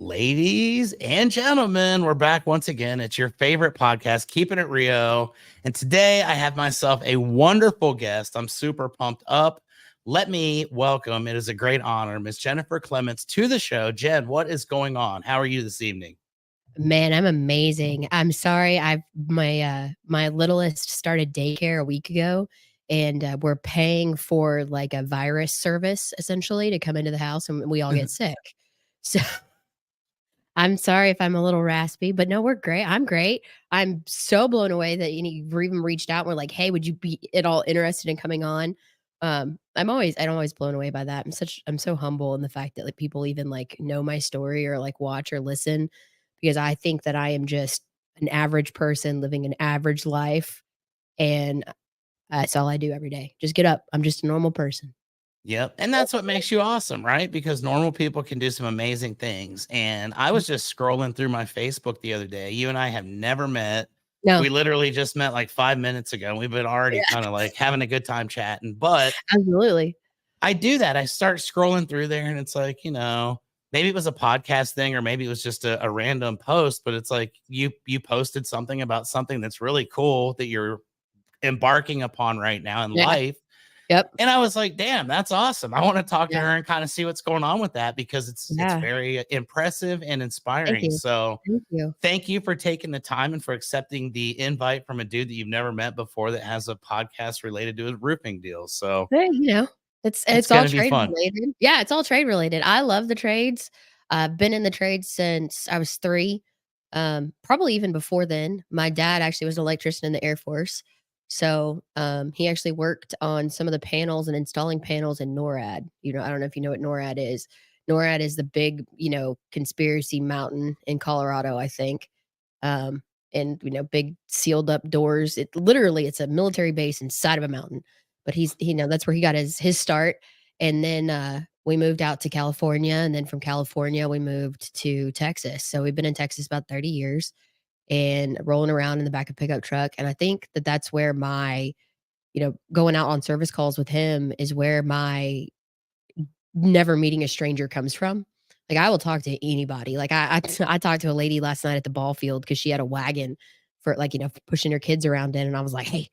Ladies and gentlemen, we're back once again. It's your favorite podcast, Keeping It Rio. And today I have myself a wonderful guest. I'm super pumped up. Let me welcome, it is a great honor, Miss Jennifer Clements to the show. Jen, what is going on? How are you this evening? Man, I'm amazing. I'm sorry. My littlest started daycare a week ago, and we're paying for like a virus service essentially to come into the house, and we all get sick. So I'm sorry if I'm a little raspy, but no, we're great. I'm great. I'm so blown away that you've even reached out. And we're like, hey, would you be at all interested in coming on? I'm always blown away by that. I'm so humble in the fact that like people even like know my story or like watch or listen because I think that I am just an average person living an average life, and that's all I do every day. Just get up. I'm just a normal person. Yep. And that's what makes you awesome, right? Because normal people can do some amazing things. And I was just scrolling through my Facebook the other day. You and I have never met. No, We literally just met like 5 minutes ago. And we've been already yeah, kind of like having a good time chatting. But absolutely. I do that. I start scrolling through there and it's like, maybe it was a podcast thing or maybe it was just a random post, but it's like you posted something about something that's really cool that you're embarking upon right now in Yeah. life. Yep. And I was like, damn, that's awesome. I want to talk to Yeah. her and kind of see what's going on with that because it's Yeah. very impressive and Thank inspiring. you. So Thank you. thank you for taking the time and for accepting the invite from a dude that you've never met before that has a podcast related to his roofing deals. So Hey, it's it's all gonna be trade fun. related. Yeah, it's all trade related. I love the trades. I've been in the trades since I was 3, probably even before then. My dad actually was an electrician in the Air Force, so, he actually worked on some of the panels and installing panels in NORAD. I don't know if you know what NORAD is. NORAD is the big, conspiracy mountain in Colorado, I think, um, and, big sealed up doors. It's a military base inside of a mountain. But that's where he got his start, and then, we moved out to California, and then from California, we moved to Texas. So we've been in Texas about 30 years and rolling around in the back of pickup truck, and I think that that's where going out on service calls with him is where my never meeting a stranger comes from. Like, I will talk to anybody. Like, I talked to a lady last night at the ball field because she had a wagon for, like, pushing her kids around in, and I was like, "Hey,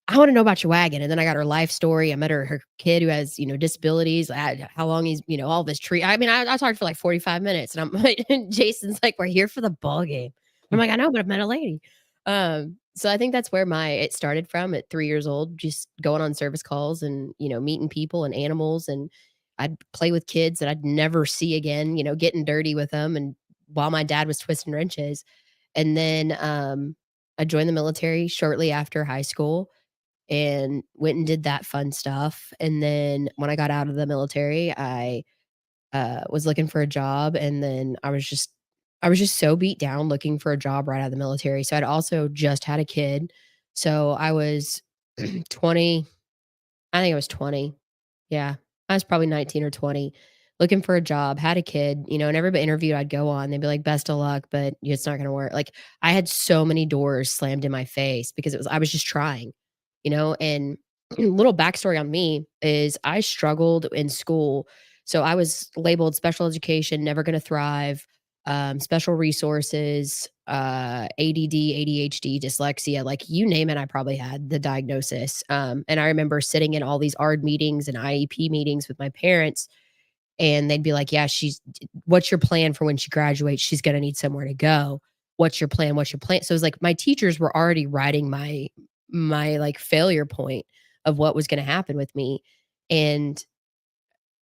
I wanna know about your wagon," and then I got her life story. I met her kid who has, disabilities, how long he's all this tree I mean, I talked for like 45 minutes, and I'm like and Jason's like, "We're here for the ball game." I'm like, "I know, but I've met a lady." So I think that's where it started from at 3 years old, just going on service calls and, meeting people and animals, and I'd play with kids that I'd never see again, getting dirty with them, and while my dad was twisting wrenches. And then, I joined the military shortly after high school and went and did that fun stuff. And then when I got out of the military, I was looking for a job, and then I was just so beat down looking for a job right out of the military. So I'd also just had a kid. So I was 20, I think I was 20. Yeah. I was probably 19 or 20, looking for a job, had a kid, and every interview I'd go on, they'd be like, best of luck, but it's not gonna work. Like, I had so many doors slammed in my face because I was just trying, and little backstory on me is I struggled in school. So I was labeled special education, never gonna thrive, special resources, ADD, ADHD, dyslexia, like you name it, I probably had the diagnosis. And I remember sitting in all these ARD meetings and IEP meetings with my parents, and they'd be like, "Yeah, what's your plan for when she graduates? She's gonna need somewhere to go. What's your plan? What's your plan?" So it was like my teachers were already writing my like failure point of what was gonna happen with me. And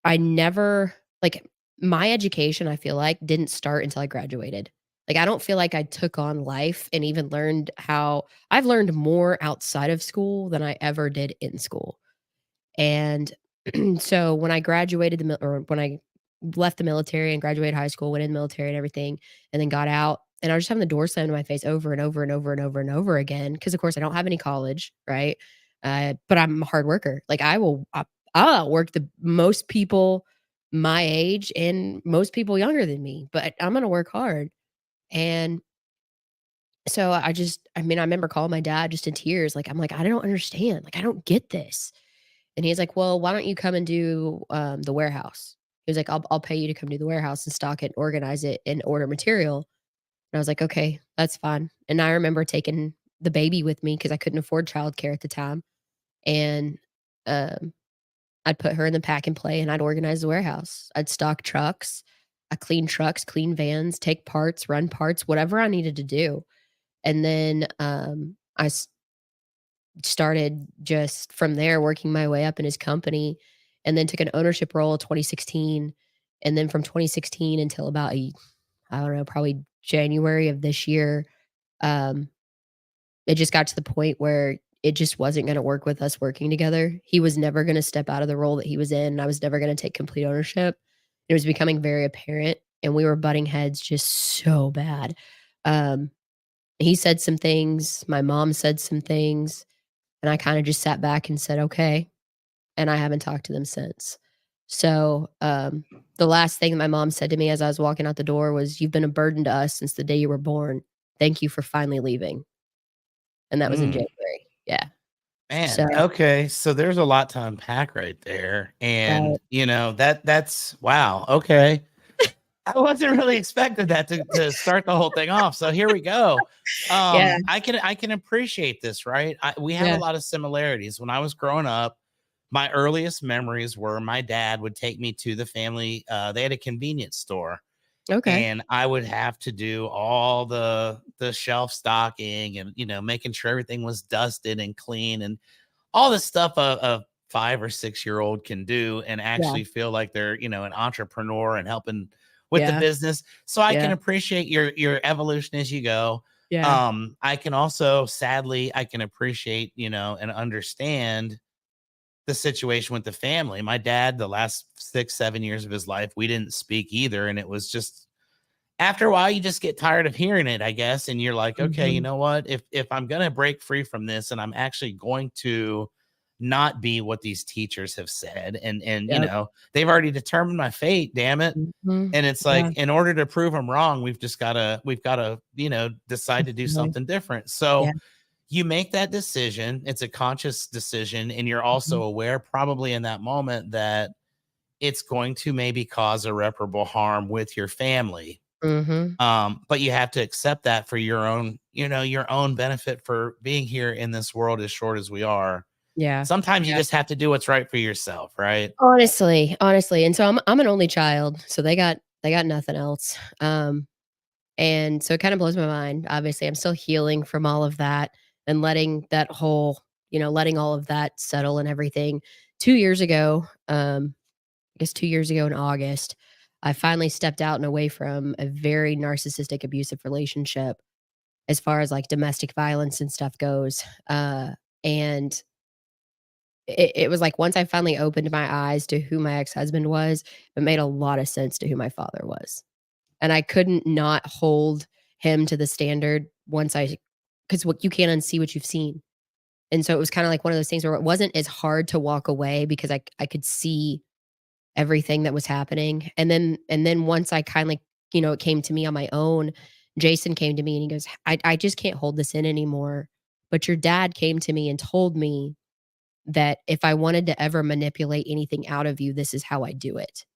I never like, my education, I feel like, didn't start until I graduated. Like, I don't feel like I took on life and even learned how I've learned more outside of school than I ever did in school. And so when I graduated or when I left the military and graduated high school, went in the military and everything, and then got out, and I was just having the door slammed in my face over and over and over and over and over again. Because of course I don't have any college, right? But I'm a hard worker. Like, I'll outwork the most people my age and most people younger than me, but I'm gonna work hard. And so I mean, I remember calling my dad just in tears. Like, I'm like, I don't understand. Like, I don't get this. And he's like, "Well, why don't you come and do, the warehouse?" He was like, I'll pay you to come to the warehouse and stock it, organize it, and order material." And I was like, "Okay, that's fine." And I remember taking the baby with me because I couldn't afford childcare at the time, and, um, I'd put her in the pack and play, and I'd organize the warehouse. I'd stock trucks, I clean trucks, clean vans, take parts, run parts, whatever I needed to do. And then, started just from there working my way up in his company, and then took an ownership role in 2016, and then from 2016 until about I don't know, probably January of this year, um, it just got to the point where it just wasn't gonna work with us working together. He was never gonna step out of the role that he was in, and I was never gonna take complete ownership. It was becoming very apparent, and we were butting heads just so bad. Um, he said some things, my mom said some things, and I kinda just sat back and said, "Okay," and I haven't talked to them since. So, the last thing my mom said to me as I was walking out the door was, "You've been a burden to us since the day you were born. Thank you for finally leaving." And that was in Mm. January. Yeah. So Man, okay, so there's a lot to unpack right there, and, right. that's wow, okay. I wasn't really expecting that to start the whole thing off, so here we go. Yeah, I can appreciate this, right? We have a yeah. lot of similarities. When I was growing up, my earliest memories were my dad would take me to the family, they had a convenience store, Okay. and I would have to do all the shelf stocking and, making sure everything was dusted and clean and all the stuff a 5 or 6 year old can do and Yeah, actually feel like they're, an entrepreneur and helping with the yeah, business. So I can yeah, appreciate your evolution as you go. yeah. I can also sadly I can appreciate, and understand the situation with the family. My dad, the last 6, 7 years of his life, we didn't speak either. And it was just after a while, you just get tired of hearing it, I guess. And you're like, okay, you Mhm. know what? If I'm gonna break free from this and I'm actually going to not be what these teachers have said, and Yep. they've already determined my fate, damn it. Mhm. And it's Yeah, like, in order to prove them wrong, we've gotta, decide to do definitely. something different. Yeah. So you make that decision, it's a conscious decision, and you're also Mhm. aware probably in that moment that it's going to maybe cause irreparable harm with your family. Mhm. But you have to accept that for your own benefit for being here in this world as short as we are. Yeah. Sometimes you Yeah. just have to do what's right for yourself, right? Honestly, and so I'm an only child, so they got nothing else. And so it kinda blows my mind. Obviously, I'm still healing from all of that and letting that whole letting all of that settle and everything. 2 years ago, I guess 2 years ago in August, I finally stepped out and away from a very narcissistic, abusive relationship as far as, like, domestic violence and stuff goes, and it was like once I finally opened my eyes to who my ex-husband was, it made a lot of sense to who my father was, and I couldn't not hold him to the standard once I 'cause what you can't unsee what you've seen, and so it was kinda like one of those things where it wasn't as hard to walk away because I could see everything that was happening, and then once I kindly it came to me on my own, Jason came to me and he goes, "I just can't hold this in anymore, but your dad came to me and told me that if I wanted to ever manipulate anything out of you, this is how I do it."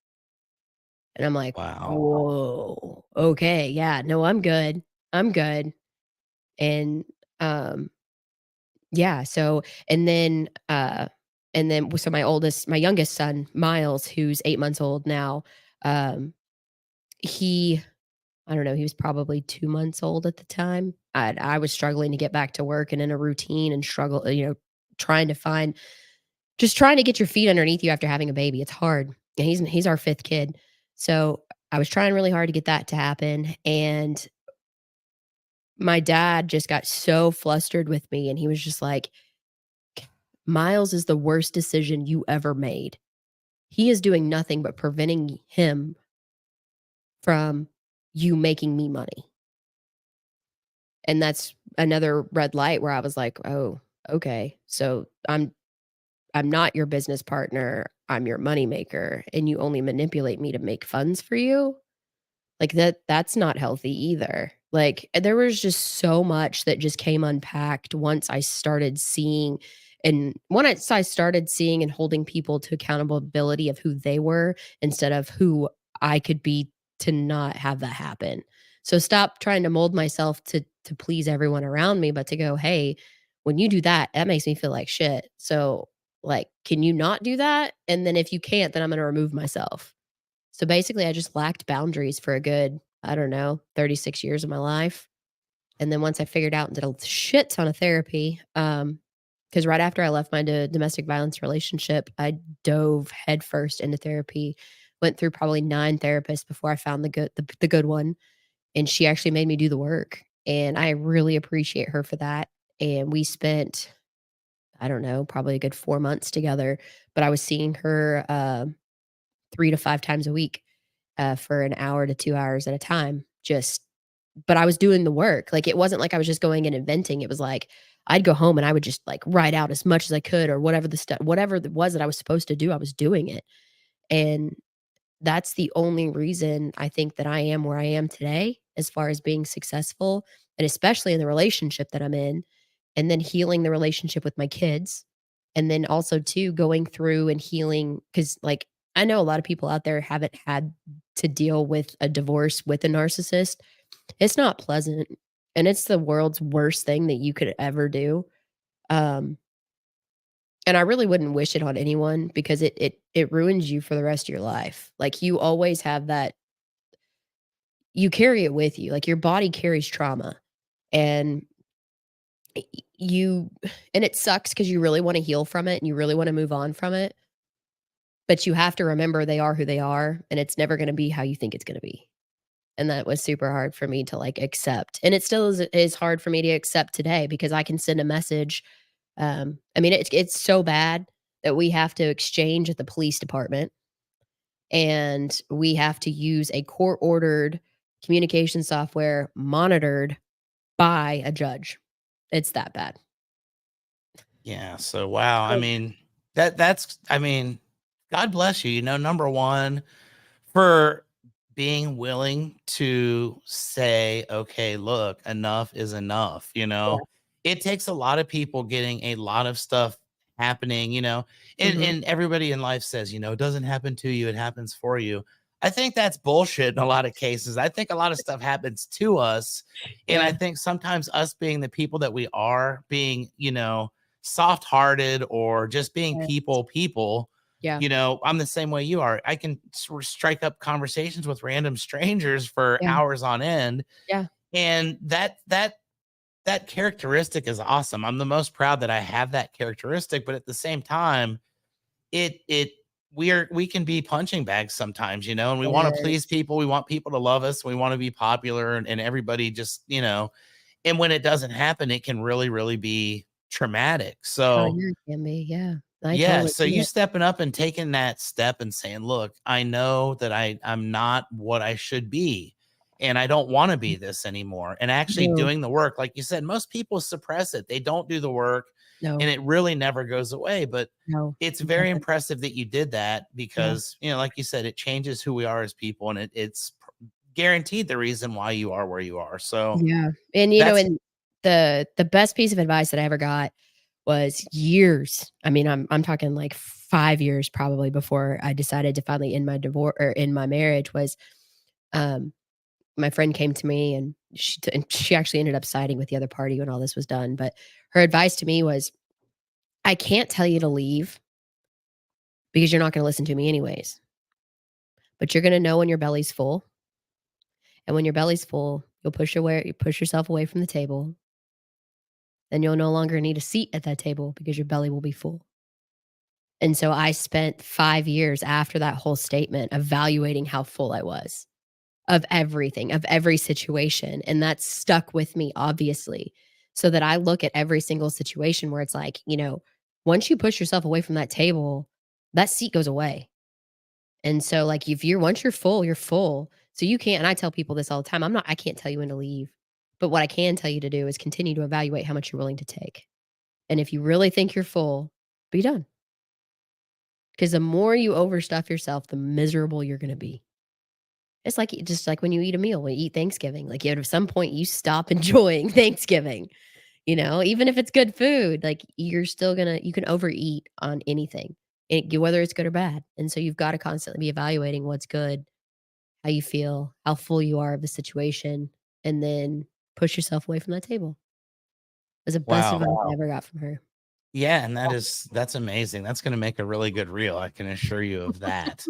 And I'm like, Wow. "Whoa, okay, yeah, no, I'm good. I'm good." And, yeah, so so my youngest son, Miles, who's 8 months old now, um, he I don't know, he was probably 2 months old at the time. I was struggling to get back to work and in a routine and trying to find just trying to get your feet underneath you after having a baby, it's hard, and he's our 5th kid. So, I was trying really hard to get that to happen, and my dad just got so flustered with me, and he was just like, "Miles is the worst decision you ever made. He is doing nothing but preventing him from you making me money." And that's another red light where I was like, "Oh, okay. So I'm not your business partner. I'm your moneymaker, and you only manipulate me to make funds for you?" Like, that's not healthy either. Like, there was just so much that just came unpacked once I started seeing And once I started seeing and holding people to accountability of who they were instead of who I could be to not have that happen. So stop trying to mold myself to please everyone around me, but to go, "Hey, when you do that, that makes me feel like shit. So, like, can you not do that? And then if you can't, then I'm gonna remove myself." So basically, I just lacked boundaries for a good, I don't know, 36 years of my life. And then once I figured out and did a shit ton of therapy, because right after I left my domestic violence relationship, I dove headfirst into therapy, went through probably 9 therapists before I found the good one, and she actually made me do the work, and I really appreciate her for that. And we spent, I don't know, probably a good 4 months together, but I was seeing her, 3 to 5 times a week, for an hour to 2 hours at a time, just but I was doing the work. Like, it wasn't like I was just going in and venting. It was like, I'd go home and I would just, like, write out as much as I could or whatever it was that I was supposed to do, I was doing it. And that's the only reason I think that I am where I am today as far as being successful, and especially in the relationship that I'm in, and then healing the relationship with my kids, and then also too going through and healing because like I know a lot of people out there haven't had to deal with a divorce with a narcissist. It's not pleasant, and it's the world's worst thing that you could ever do. Um, and I really wouldn't wish it on anyone because it ruins you for the rest of your life. Like, you always have that you carry it with you, like, your body carries trauma, and y you and it sucks because you really wanna heal from it, and you really wanna move on from it, but you have to remember they are who they are, and it's never gonna be how you think it's gonna be. And that was super hard for me to, like, accept, and it still is hard for me to accept today because I can send a message. I mean, it's so bad that we have to exchange at the police department, and we have to use a court-ordered communication software monitored by a judge. It's that bad. Yeah. So wow. I So mean, that's I mean, God bless you. You know, number one, for being willing to say, okay, look, enough is enough. yeah. It takes a lot of people getting a lot of stuff happening, and, Mhm. and everybody in life says, it doesn't happen to you, it happens for you. I think that's bullshit in a lot of cases. I think a lot of stuff happens to us. And I Yeah. think sometimes us being the people that we are, being, soft hearted or just being Yes. people, Yeah. I'm the same way you are. I can strike up conversations with random strangers for Yeah. hours on end, Yeah. and that characteristic is awesome. I'm the most proud that I have that characteristic, but at the same time, it we can be punching bags sometimes, and we want to please Yes. people. We want people to love us. We want to be popular, and everybody just, and when it doesn't happen, it can really, really be traumatic. Oh, So yeah, it can be, yeah. I yeah, totally so get you it. stepping up and taking that step and saying, "Look, I know that I'm not what I should be, and I don't wanna be this anymore," and actually No. doing the work. Like you said, most people suppress it. They don't do the work, and No. it really never goes away, but No. it's It very doesn't. impressive that you did that Yeah. because, like you said, it changes who we are as people, and it's guaranteed the reason why you are where you are. So, Yeah. And, that's and the best piece of advice that I ever got was years. I mean, I'm talking like 5 years probably before I decided to finally end my divorce or end my marriage was, um, my friend came to me and she actually ended up siding with the other party when all this was done, but her advice to me was, "I can't tell you to leave because you're not gonna listen to me anyways, but you're gonna know when your belly's full, and when your belly's full, you push yourself away from the table, then you'll no longer need a seat at that table because your belly will be full." And so I spent 5 years after that whole statement evaluating how full I was of everything, of every situation, and that stuck with me, obviously, so that I look at every single situation where it's like, once you push yourself away from that table, that seat goes away. And so, like, if you're once you're full, you're full. So you can't and I tell people this all the time, I can't tell you when to leave, but what I can tell you to do is continue to evaluate how much you're willing to take. And if you really think you're full, be done. Because the more you overstuff yourself, the miserable you're gonna be. It's like just like when you eat a meal, when you eat Thanksgiving, like, at some point, you stop enjoying Thanksgiving Even if it's good food, like you're still you can overeat on anything, whether it's good or bad. And so you've got to constantly be evaluating what's good, how you feel, how full you are of the situation, and then push yourself away from that table. Was the best Wow. advice I ever got from her. Yeah, and that's amazing. That's gonna make a really good reel, I can assure you of that.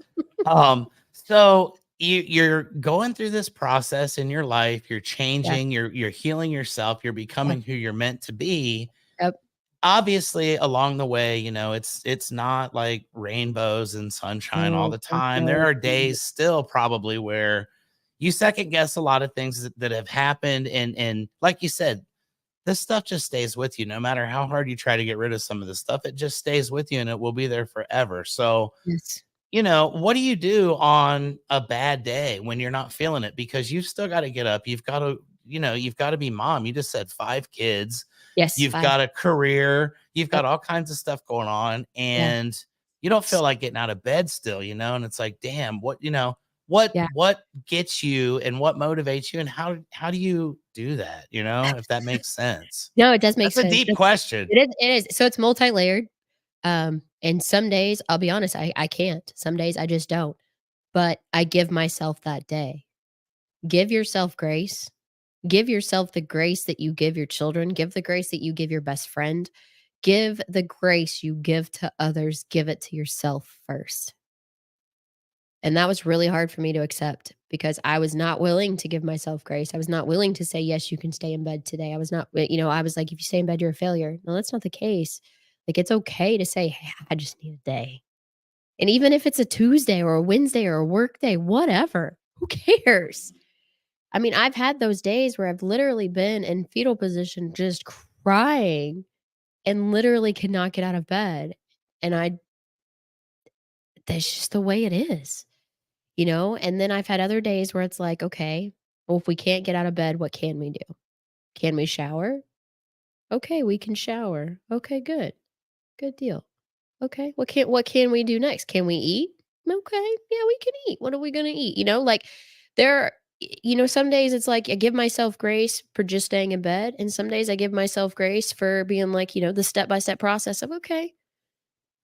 So you're going through this process in your life, you're Yeah, changing, you're healing yourself, you're yeah, becoming who you're meant to be. yep. Obviously, along the way, it's not like rainbows and sunshine all No, the gosh, time. no, There it's are not. days still probably where you second guess a lot of things that have happened, and like you said, this stuff just stays with you no matter how hard you try to get rid of some of this stuff. It just stays with you and it will be there forever. So, Yes. what do you do on a bad day when you're not feeling it? Because you've still got to get up. You've got to be mom. You just said 5 kids. Yes, You've 5. got a career. You've got Yep. all kinds of stuff going on, Yeah. and you don't feel S like getting out of bed still, and it's like, damn, what gets you and what motivates you, and how do you do that? If that makes sense. No, it does make That's a sense. deep question. It is. So it's multi-layered. And some days, I'll be honest, I can't. Some days I just don't. But I give myself that day. Give yourself grace. Give yourself the grace that you give your children. Give the grace that you give your best friend. Give the grace you give to others. Give it to yourself first. And that was really hard for me to accept because I was not willing to give myself grace. I was not willing to say, yes, you can stay in bed today. I was not, I was like, if you stay in bed, you're a failure. No, that's not the case. Like, it's okay to say, hey, I just need a day. And even if it's a Tuesday or a Wednesday or a work day, whatever, who cares? I mean, I've had those days where I've literally been in fetal position, just crying and literally could not get out of bed. And that's just the way it is. And then I've had other days where it's like, okay, well, if we can't get out of bed, what can we do? Can we shower? Okay, we can shower. Okay, good. Good deal. Okay, what can we do next? Can we eat? Okay, yeah, we can eat. What are we gonna eat? Like there some days it's like I give myself grace for just staying in bed. And some days I give myself grace for being like, the step-by-step process of okay,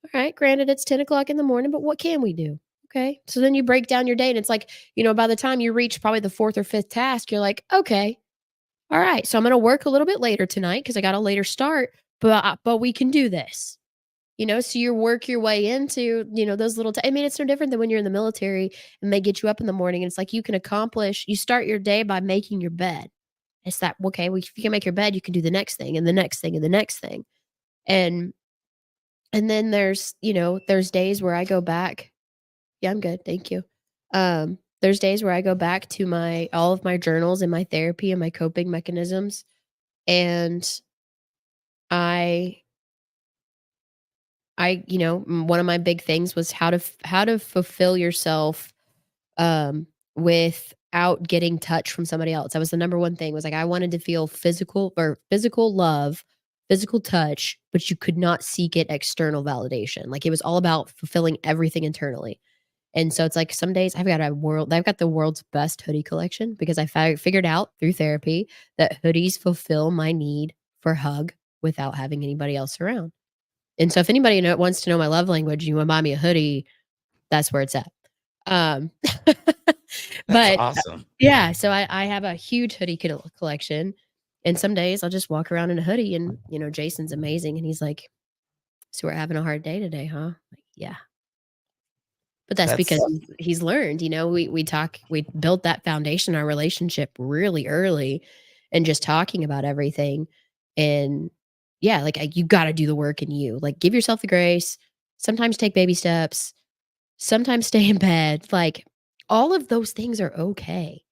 all right, granted it's 10 o'clock in the morning, but what can we do? Okay. So then you break down your day and it's like, by the time you reach probably the fourth or fifth task, you're like, okay, all right. So I'm gonna work a little bit later tonight because I got a later start, but we can do this. So you work your way into, those little I mean, it's no different than when you're in the military and they get you up in the morning and it's like you start your day by making your bed. It's that, okay, well, if you can make your bed, you can do the next thing and the next thing and the next thing. And then there's days where I go back. Yeah, I'm good, thank you. There's days where I go back to my all of my journals and my therapy and my coping mechanisms, and I one of my big things was how to fulfill yourself, without getting touch from somebody else. That was the number one thing, was like I wanted to feel physical love, physical touch, but you could not seek it external validation. Like it was all about fulfilling everything internally. And so it's like some days I've got the world's best hoodie collection because I figured out through therapy that hoodies fulfill my need for hug without having anybody else around. And so if anybody wants to know my love language, you wanna buy me a hoodie, that's where it's at. Um, That's but, awesome. yeah, so I have a huge hoodie collection, and some days I'll just walk around in a hoodie and, Jason's amazing, and he's like, "So we're having a hard day today, huh?" Like, "Yeah." But that's because That's he's learned, we built that foundation in our relationship really early and just talking about everything. And yeah, like you got to do the work in you. Like give yourself the grace. Sometimes take baby steps. Sometimes stay in bed. Like all of those things are okay.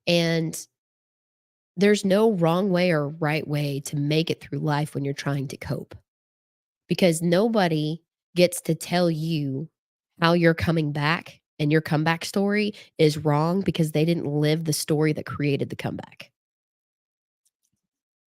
And there's no wrong way or right way to make it through life when you're trying to cope because nobody gets to tell you how you're coming back and your comeback story is wrong because they didn't live the story that created the comeback.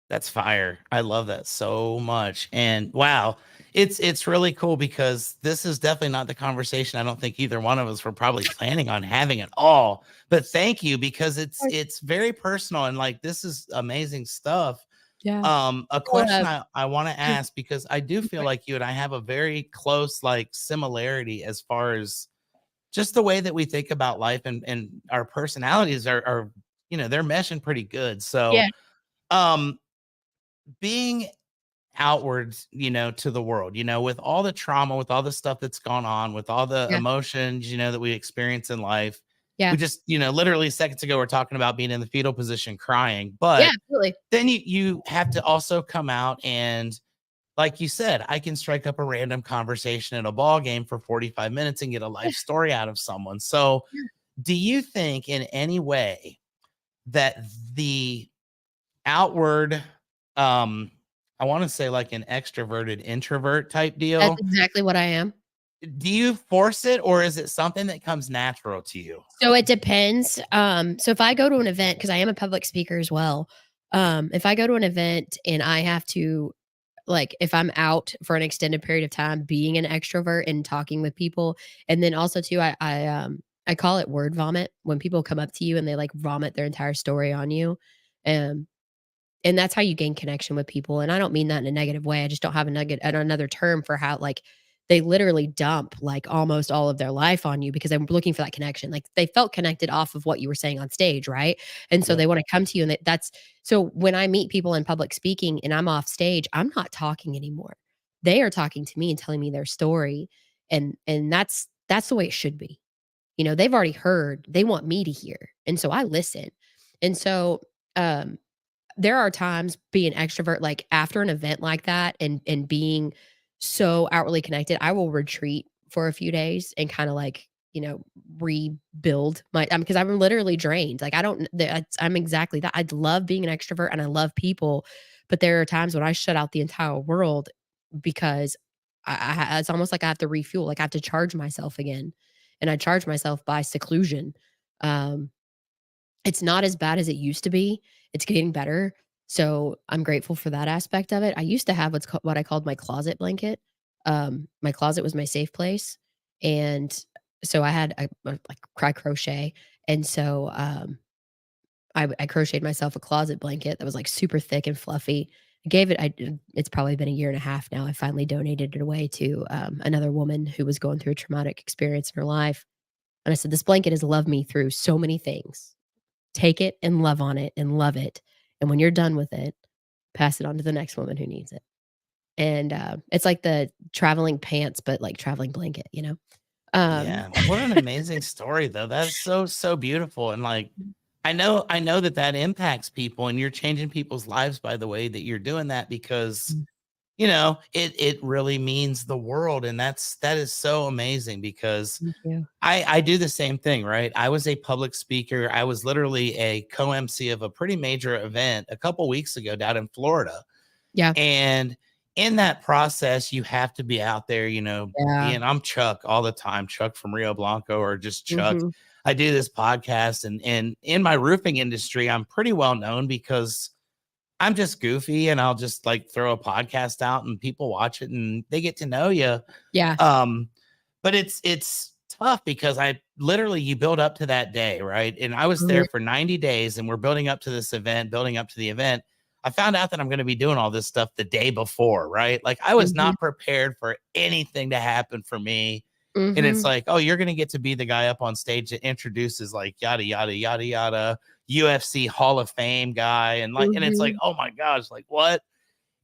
That's fire. I love that so much. And wow, it's really cool because this is definitely not the conversation I don't think either one of us were probably planning on having at all. But thank you because it's very personal and like this is amazing stuff. Yeah. A So, question I want to yeah, ask, because I do feel like you and I have a very close like similarity as far as just the way that we think about life, and our personalities are they're meshing pretty good. So yeah, um being outwards, to the world, with all the trauma, with all the stuff that's gone on, with all the yeah, emotions, that we experience in life. We yeah, just, literally seconds ago, we're talking about being in the fetal position crying. yeah, But absolutely. then you have to also come out and, like you said, I can strike up a random conversation at a ball game for 45 minutes and get a Yeah, life story out of someone. So yeah. do you think in any way that the outward, um, I want to say like an extroverted introvert type That's deal, exactly what I am. do you force it, or is it something that comes natural to you? So it depends. So if I go to an event, because I am a public speaker as well, if I go to an event and I have to, like, if I'm out for an extended period of time being an extrovert and talking with people, and then also too, I call it word vomit when people come up to you and they like vomit their entire story on you. Um, And that's how you gain connection with people, and I don't mean that in a negative way, I just don't have another term for how, like, they literally dump, like, almost all of their life on you because I'm looking for that connection, like, they felt connected off of what you were saying on stage, right? And so Yep. they wanna come to you and that's so when I meet people in public speaking and I'm off stage, I'm not talking anymore. They are talking to me and telling me their story, and that's the way it should be. They've already heard, they want me to hear, and so I listen. And so, um there are times being extrovert, like, after an event like that and being so outwardly connected, I will retreat for a few days and kinda, like, rebuild my because I'm literally drained, like, I don't that's I'm exactly that. I love being an extrovert and I love people, but there are times when I shut out the entire world because it's almost like I have to refuel, like, I have to charge myself again, and I charge myself by seclusion. Um it's not as bad as it used to be. It's getting better. So, I'm grateful for that aspect of it. I used to have what I called my closet blanket. My closet was my safe place, and so I had like, I crochet, and so, I crocheted myself a closet blanket that was, like, super thick and fluffy. I gave it I d It's probably been a year and a half now. I finally donated it away to, another woman who was going through a traumatic experience in her life, and I said, "This blanket has loved me through so many things. Take it and love on it and love it, and when you're done with it, pass it on to the next woman who needs it." And, it's like the traveling pants, but, like, traveling blanket, you know? Um Yeah. What an amazing story though. That's so, so beautiful. And like, I know that that impacts people, and you're changing people's lives by the way that you're doing that, because it really means the world. And that is so amazing, because Thank you. I do the same thing, right? I was a public speaker. I was literally a co-MC of a pretty major event a couple weeks ago down in Florida. Yeah. And in that process, you have to be out there, Yeah. being I'm Chuck all the time, Chuck from Rio Blanco, or just Chuck. Mhm. I do this podcast, and in my roofing industry, I'm pretty well known because I'm just goofy, and I'll just like throw a podcast out and people watch it and they get to know you. Yeah. Um, but it's tough because I literally you build up to that day, right? And I was there Mhm. for 90 days, and we're building up to this event, building up to the event. I found out that I'm going to be doing all this stuff the day before, right? Like I was Mhm. not prepared for anything to happen for me. And it's Mhm. like, oh, you're going to get to be the guy up on stage that introduces like yada yada yada yada UFC Hall of Fame guy, and it's like, Mhm. oh my gosh, like what?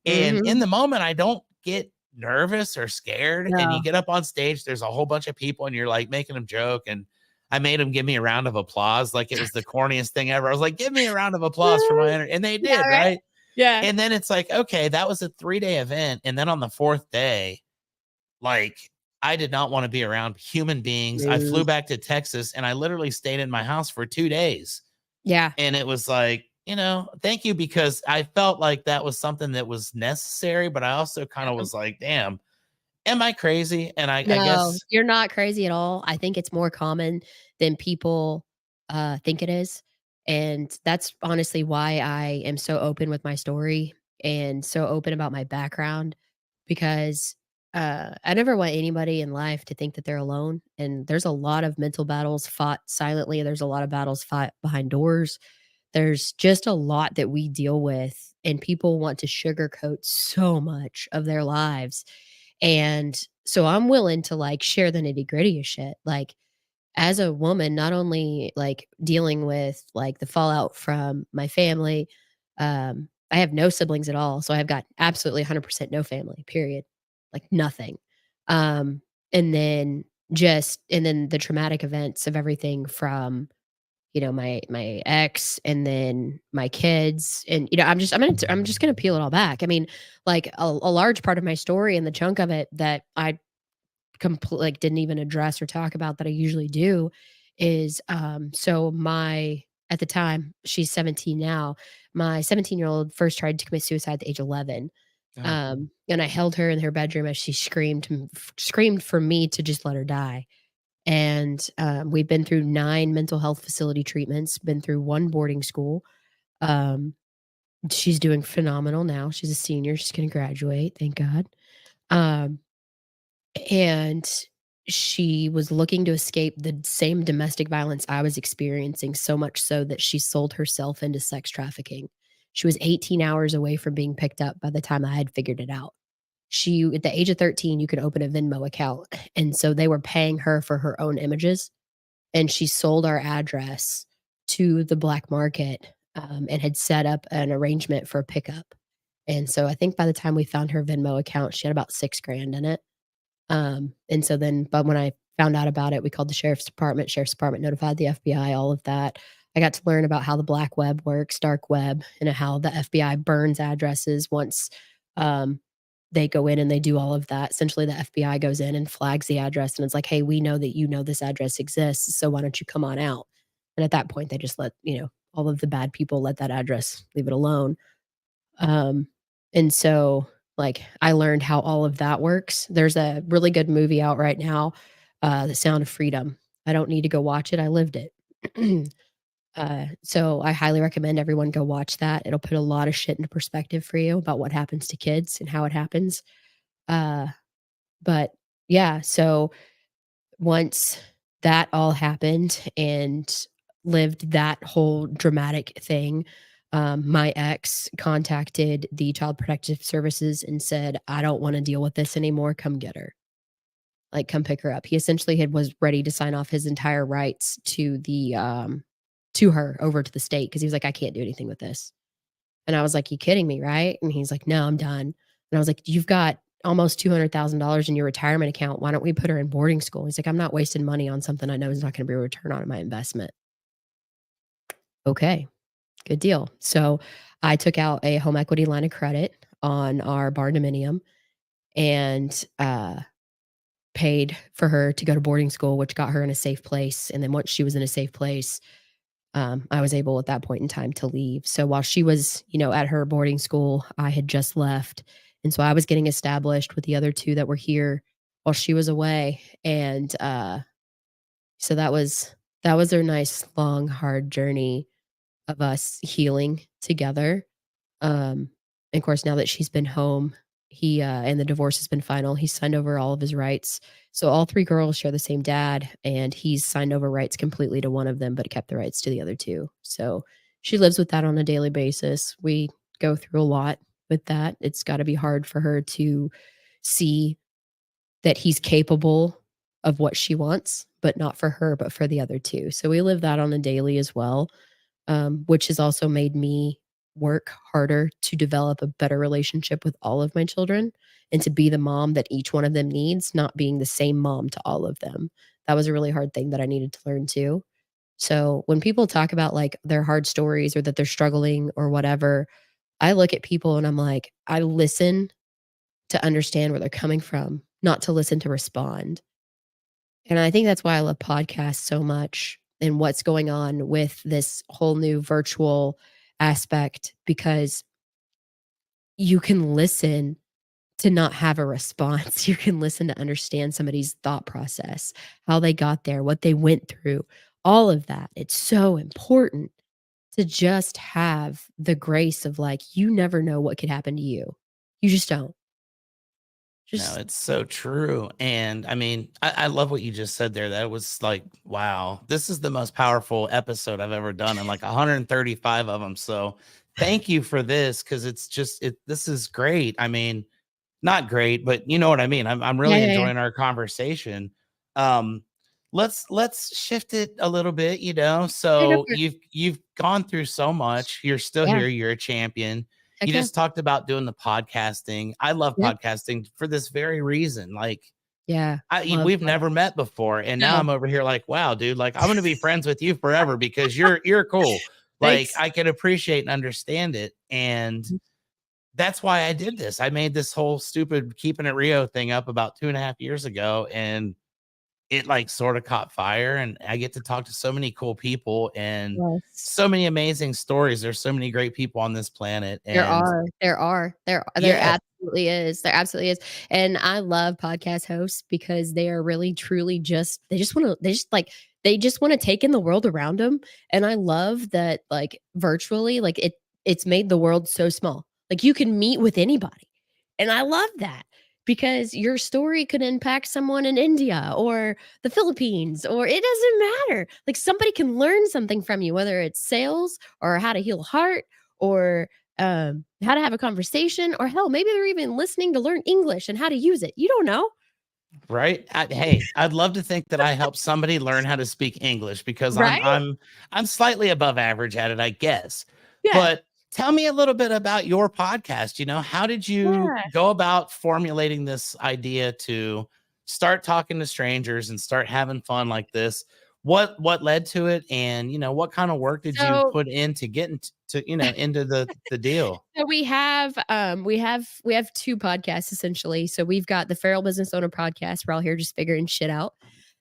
And in Mhm. the moment, I don't get nervous or scared. And you No. get up on stage, there's a whole bunch of people, and you're like making them joke. And I made them give me a round of applause, like it was the corniest thing ever. I was like, give me a round of applause for my energy. And they Yeah, did, right? right? Yeah. And then it's like, okay, that was a 3-day event. And then on the fourth day, like I did not want to be around human beings. I No. flew back to Texas, and I literally stayed in my house for 2 days. Yeah. And it was like, thank you, because I felt like that was something that was necessary, but I also kind of Yeah. was like, damn, am I crazy? And I No, guess, you're not crazy at all. I think it's more common than people, think it is, and that's honestly why I am so open with my story and so open about my background because, I never want anybody in life to think that they're alone, and there's a lot of mental battles fought silently, there's a lot of battles fought behind doors. There's just a lot that we deal with and people want to sugarcoat so much of their lives. And so I'm willing to like share the nitty-gritty of shit. Like as a woman, not only like dealing with like the fallout from my family, I have no siblings at all. So I've got absolutely 100% no family, period. Like nothing. Um, and then and then the traumatic events of everything from, my ex and then my kids. And, I'm just going to peel it all back. I mean, like a large part of my story and the chunk of it that I like didn't even address or talk about that I usually do is so my at the time she's 17 now. My 17-year-old first tried to commit suicide at the age of 11. Oh, And I held her in her bedroom as she screamed for me to just let her die. And we've been through 9 mental health facility treatments, been through 1 boarding school. Um, she's doing phenomenal now. She's a senior. She's going to graduate, thank God. Um, and she was looking to escape the same domestic violence I was experiencing, so much so that she sold herself into sex trafficking. She was 18 hours away from being picked up by the time I had figured it out. She At the age of 13, you could open a Venmo account, and so they were paying her for her own images, and she sold our address to the black market, and had set up an arrangement for a pickup. And so I think by the time we found her Venmo account, she had about 6 grand in it. And so then, but when I found out about it, we called the sheriff's department. Sheriff's department notified the FBI, all of that. I got to learn about how the black web works, dark web, and how the FBI burns addresses once um, they go in and they do all of that. Essentially, the FBI goes in and flags the address and it's like, hey, we know that this address exists. So why don't you come on out? And at that point, they just let, all of the bad people let that address, leave it alone. Um, and so, like, I learned how all of that works. There's a really good movie out right now, The Sound of Freedom. I don't need to go watch it. I lived it. So I highly recommend everyone go watch that. It'll put a lot of shit into perspective for you about what happens to kids and how it happens. Uh, but yeah, so once that all happened and lived that whole dramatic thing, my ex contacted the Child Protective Services and said, "I don't wanna deal with this anymore, come get her. Like, come pick her up." He essentially was ready to sign off his entire rights to her over to the state because he was like, "I can't do anything with this." And I was like, "You kidding me, right?" And he's like, "No, I'm done." And I was like, "You've got almost $200,000 in your retirement account. Why don't we put her in boarding school?" He's like, "I'm not wasting money on something I know is not gonna be a return on my investment." Okay, good deal. So I took out a home equity line of credit on our barn dominium and paid for her to go to boarding school, which got her in a safe place. And then once she was in a safe place, I was able at that point in time to leave. So while she was, at her boarding school, I had just left. And so I was getting established with the other 2 that were here while she was away. And so that was a nice, long, hard journey of us healing together. Um, and of course, now that she's been home, he and the divorce has been final, he signed over all of his rights. So all 3 girls share the same dad, and he's signed over rights completely to one of them, but kept the rights to the other 2. So she lives with that on a daily basis. We go through a lot with that. It's got to be hard for her to see that he's capable of what she wants, but not for her, but for the other 2. So we live that on a daily as well, which has also made me work harder to develop a better relationship with all of my children and to be the mom that each one of them needs, not being the same mom to all of them. That was a really hard thing that I needed to learn too. So when people talk about like their hard stories or that they're struggling or whatever, I look at people and I'm like, I listen to understand where they're coming from, not to listen to respond. And I think that's why I love podcasts so much and what's going on with this whole new virtual aspect because you can listen to not have a response. You can listen to understand somebody's thought process, how they got there, what they went through, all of that. It's so important to just have the grace of like, you never know what could happen to you. You just don't. No, Just it's so true. And I mean, I love what you just said there. That was like, wow, this is the most powerful episode I've ever done, and like 135 of them. So thank you for this, because it's just this is great. I mean, not great, but you know what I mean. I'm yeah, really yeah, yeah. enjoying our conversation. Um, let's shift it a little bit, you know. Yeah, go So for it. you've gone through so much. You're still Yeah. here. You're a champion. You Heck yeah. just talked about doing the podcasting. I love Yeah. podcasting for this very reason. Like, Yeah. Love we've podcasts. never met before, and now No. I'm over here like, wow, dude, like I'm gonna be friends with you forever because you're cool. Like Thanks. I can appreciate and understand it, and Mhm. that's why I did this. I made this whole stupid Keeping It Rio thing up about 2.5 years ago, and it like sort of caught fire. And I get to talk to so many cool people and Yes. so many amazing stories. There's so many great people on this planet. There And are, there are, there yeah, absolutely is, there absolutely is, and I love podcast hosts because they are really truly just they just wanna take in the world around them. And I love that, like, virtually, like, it's made the world so small. Like, you can meet with anybody, and I love that because your story could impact someone in India or the Philippines, or it doesn't matter. Like, somebody can learn something from you, whether it's sales or how to heal a heart or how to have a conversation, or hell, maybe they're even listening to learn English and how to use it. You don't know, right. Hey, I'd love to think that I helped somebody learn how to speak English, because I'm right? I'm I'm slightly above average at it, I guess. Yeah. But tell me a little bit about your podcast. You know, how did you Yeah. go about formulating this idea to start talking to strangers and start having fun like this? What led to it, and what kind of work did you So put into getting into the deal? so we have 2 podcasts essentially. So we've got the Feral Business Owner podcast. We're all here just figuring shit out.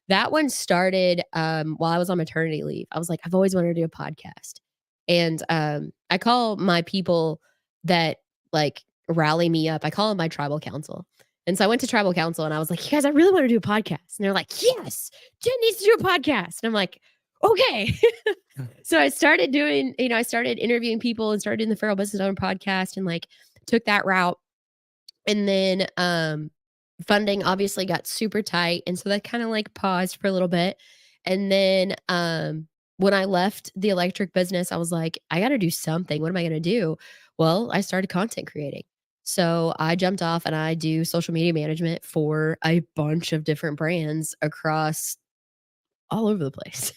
That one started while I was on maternity leave. I was like, I've always wanted to do a podcast. And I call my people that like rally me up. I call them my tribal council. And so I went to tribal council and I was like, you guys, I really want to do a podcast. And they're like, yes, Jen needs to do a podcast. And I'm like, okay. So I started doing, I started interviewing people and started doing the Feral Business Owner podcast and like took that route. And then funding obviously got super tight. And so that kind of like paused for a little bit. And then when I left the electric business, I was like, I got to do something. What am I going to do? Well, I started content creating. So I jumped off and I do social media management for a bunch of different brands across all over the place.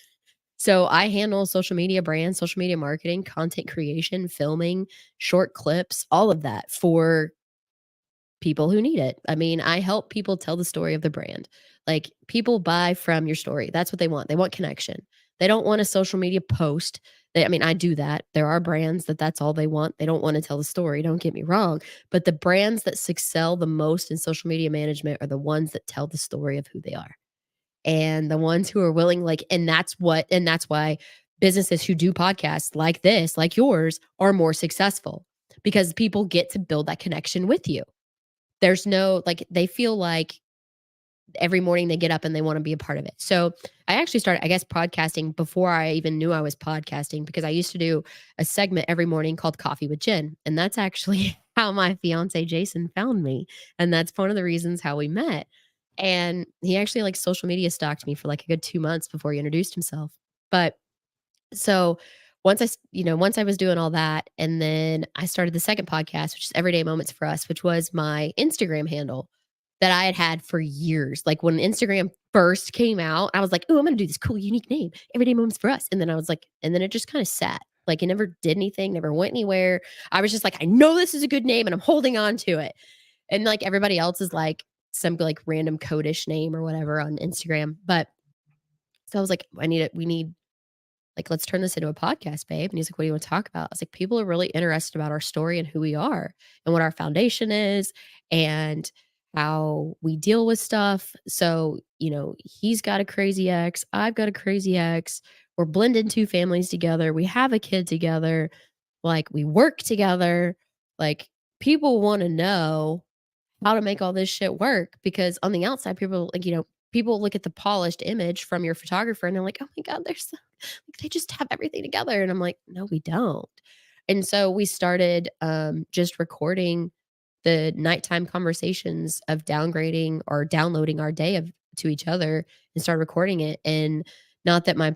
So I handle social media brands, social media marketing, content creation, filming, short clips, all of that for people who need it. I mean, I help people tell the story of the brand. Like people buy from your story. That's what they want. They want connection. They don't want a social media post. I mean, I do that. There are brands that that's all they want. They don't want to tell the story. Don't get me wrong. But the brands that excel the most in social media management are the ones that tell the story of who they are, and the ones who are willing, like, and that's why businesses who do podcasts like this, like yours, are more successful because people get to build that connection with you. There's no, like, they feel like every morning they get up and they want to be a part of it. So I actually started, I guess, podcasting before I even knew I was podcasting because I used to do a segment every morning called Coffee with Jen. And that's actually how my fiance Jason found me. And that's one of the reasons how we met. And he actually like social media stalked me for like a good 2 months before he introduced himself. But so once I was doing all that, and then I started the second podcast, which is Everyday Moments for Us, which was my Instagram handle that I had had for years. Like when Instagram first came out, I was like, "Oh, I'm gonna do this cool, unique name, Everyday Moments for Us." And then I was like, and then it just kind of sat. Like it never did anything, never went anywhere. I was just like, I know this is a good name and I'm holding on to it. And like everybody else is like some like random codish name or whatever on Instagram. But so I was like, I need it. We need, like, let's turn this into a podcast, babe. And he's like, what do you want to talk about? I was like, people are really interested about our story and who we are and what our foundation is and how we deal with stuff. So, he's got a crazy ex. I've got a crazy ex. We're blending two families together. We have a kid together. Like, we work together. Like, people want to know how to make all this shit work because on the outside, people like, people look at the polished image from your photographer and they're like, oh my God, they're so, like, they just have everything together. And I'm like, no, we don't. And so we started just recording the nighttime conversations of downgrading or downloading our day to each other and start recording it. And not that our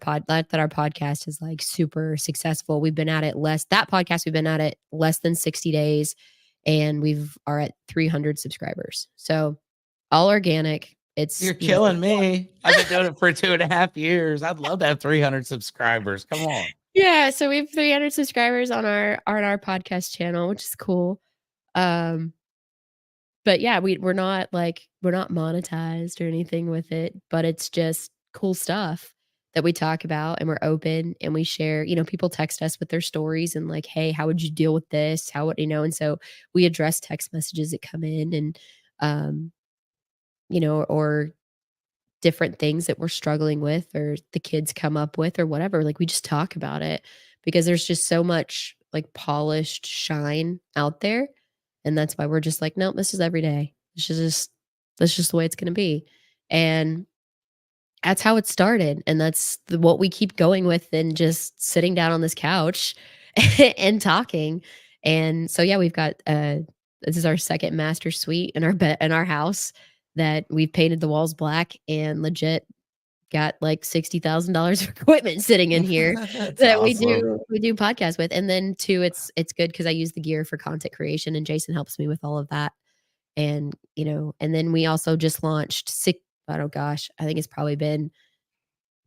podcast is like super successful. We've been at it we've been at it less than 60 days, and are at 300 subscribers. So all organic. It's, You're killing me. I've been doing it for 2.5 years. I'd love to have 300 subscribers. Come on. yeah, so we have 300 subscribers on our podcast channel, which is cool. But yeah, we're not monetized or anything with it, but it's just cool stuff that we talk about, and we're open and we share. People text us with their stories and like, "Hey, how would you deal with this? How would And so we address text messages that come in, and um, or different things that we're struggling with or the kids come up with or whatever. Like, we just talk about it because there's just so much like polished shine out there. And that's why we're just like, nope, this is every day. That's just the way it's going to be. And that's how it started. And that's what we keep going with, and just sitting down on this couch and talking. And so, yeah, we've got, this is our second master suite in our house that we've painted the walls black and legit got like $60,000 of equipment sitting in here That's that awesome. we do podcasts with. And then too, it's good because I use the gear for content creation, and Jason helps me with all of that. And and then we also just launched oh gosh, I think it's probably been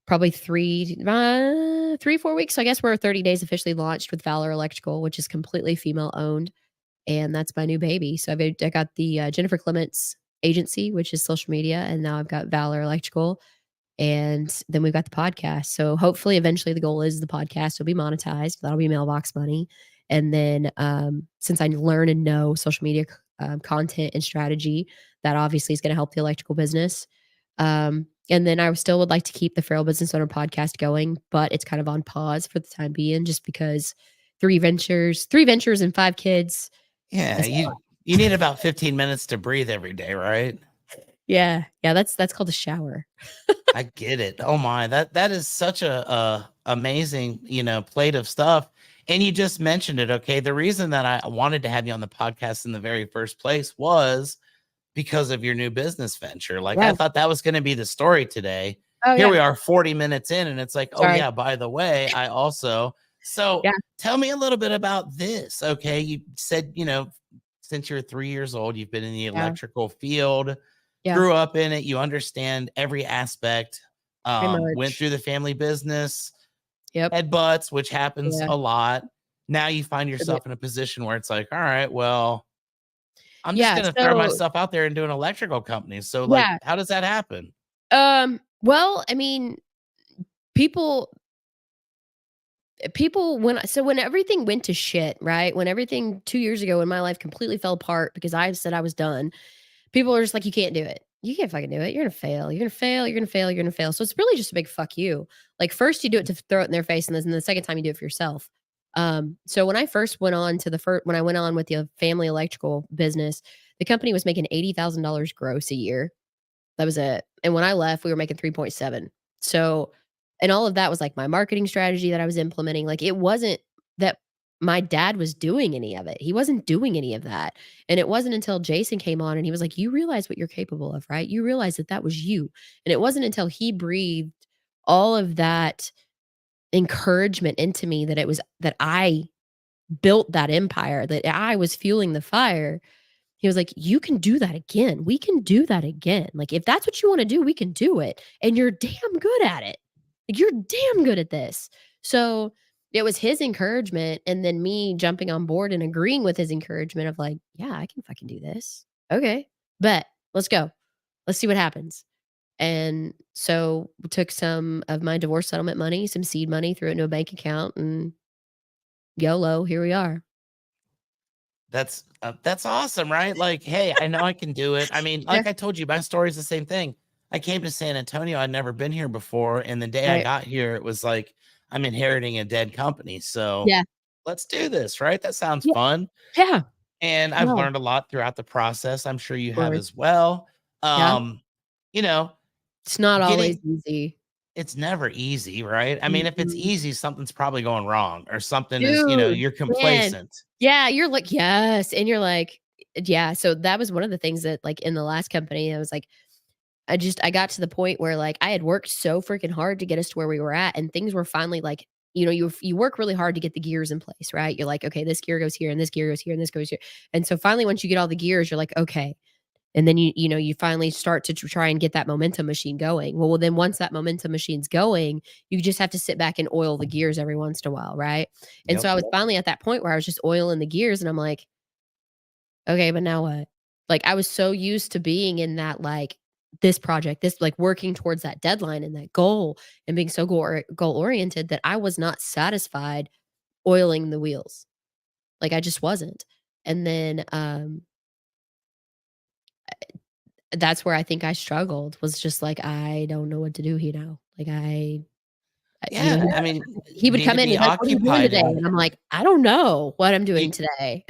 4 weeks. So I guess we're 30 days officially launched with Valor Electrical, which is completely female owned, and that's my new baby. So I got the Jennifer Clements agency, which is social media, and now I've got Valor Electrical, and then we've got the podcast. So hopefully, eventually, the goal is the podcast will be monetized. That'll be mailbox money. And then, since I learn and know social media content and strategy, that obviously is going to help the electrical business. And then I still would like to keep the Feral Business Owner podcast going, but it's kind of on pause for the time being, just because three ventures and 5 kids. Yeah, That's a you lot. you need about 15 minutes to breathe every day, right? Yeah, yeah, that's called a shower. I get it. Oh my, that is such a amazing, plate of stuff. And you just mentioned it, okay? The reason that I wanted to have you on the podcast in the very first place was because of your new business venture. Like, I Yeah. thought that was going to be the story today. Oh Here yeah. we are 40 minutes in, and it's like, oh Sorry. yeah, by the way, I also. So Yeah. tell me a little bit about this. Okay. You said, since you're 3 years old, you've been in the Yeah. electrical field, Yeah. grew up in it, you understand every aspect, Pretty went much. through the family business, Yep. headbutts, which happens Yeah. a lot. Now you find Sure do. yourself in a position where it's like, all right, well, I'm just Yeah. gonna throw So myself out there and do an electrical company. So, like, yeah. how does that happen? Well, I mean, people when everything went to shit, right? When everything 2 years ago in my life completely fell apart because I said I was done, people are just like, "You can't do it. You can't fucking do it. You're gonna fail. You're gonna fail. You're gonna fail. You're gonna fail." So it's really just a big fuck you. Like, first you do it to throw it in their face, and then the second time you do it for yourself. So when I first went on to when I went on with the family electrical business, the company was making $80,000 gross a year. That was it. And when I left, we were making 3.7. So, and all of that was like my marketing strategy that I was implementing. Like, it wasn't that my dad was doing any of it. He wasn't doing any of that. And it wasn't until Jason came on and he was like, "You realize what you're capable of, right? You realize that that was you." And it wasn't until he breathed all of that encouragement into me that I built that empire, that I was fueling the fire. He was like, "You can do that again. We can do that again. Like, if that's what you wanna do, we can do it, and you're damn good at it. Like, you're damn good at this." So, it was his encouragement, and then me jumping on board and agreeing with his encouragement of like, "Yeah, I can fucking do this. Okay, bet. Let's go. Let's see what happens." And so, we took some of my divorce settlement money, some seed money, threw it into a bank account, and YOLO, here we are. That's awesome, right? Like, hey, I know I can do it. I mean, Yeah, like I told you, my story is the same thing. I came to San Antonio. I'd never been here before, and the day I right. got here, it was like I'm inheriting a dead company. So Yeah. let's do this, right? That sounds Yeah. fun. Yeah. And I've No, of learned a lot throughout the process. I'm sure you have course. as well. Yeah. Um, you know, It's not always getting easy. it's never easy, right? I mean, if it's Mm-mm. easy, something's probably going wrong or something is, Dude, you're man. complacent. Yeah, you're like, "Yes," and you're like, Yeah, so that was one of the things that, like, in the last company, I was like, I got to the point where, like, I had worked so freaking hard to get us to where we were at, and things were finally, like, you work really hard to get the gears in place, right? You're like, "Okay, this gear goes here, and this gear goes here, and this goes here." And so finally, once you get all the gears, you're like, "Okay." And then you finally start to try and get that momentum machine going. Well, then once that momentum machine's going, you just have to sit back and oil the gears every once in a while, right? And so Yep. I was finally at that point where I was just oiling the gears, and I'm like, "Okay, but now what?" Like, I was so used to being in that, like, this project, this like, working towards that deadline and that goal and being so goal-oriented that I was not satisfied oiling the wheels. Like, I just wasn't. And then, that's where I think I struggled, was just like, "I don't know what to do here now." Like, Yeah, I mean, he you would need come to in and be be like, "What are you doing occupied today?" and And I'm like, "I don't know what I'm you doing today."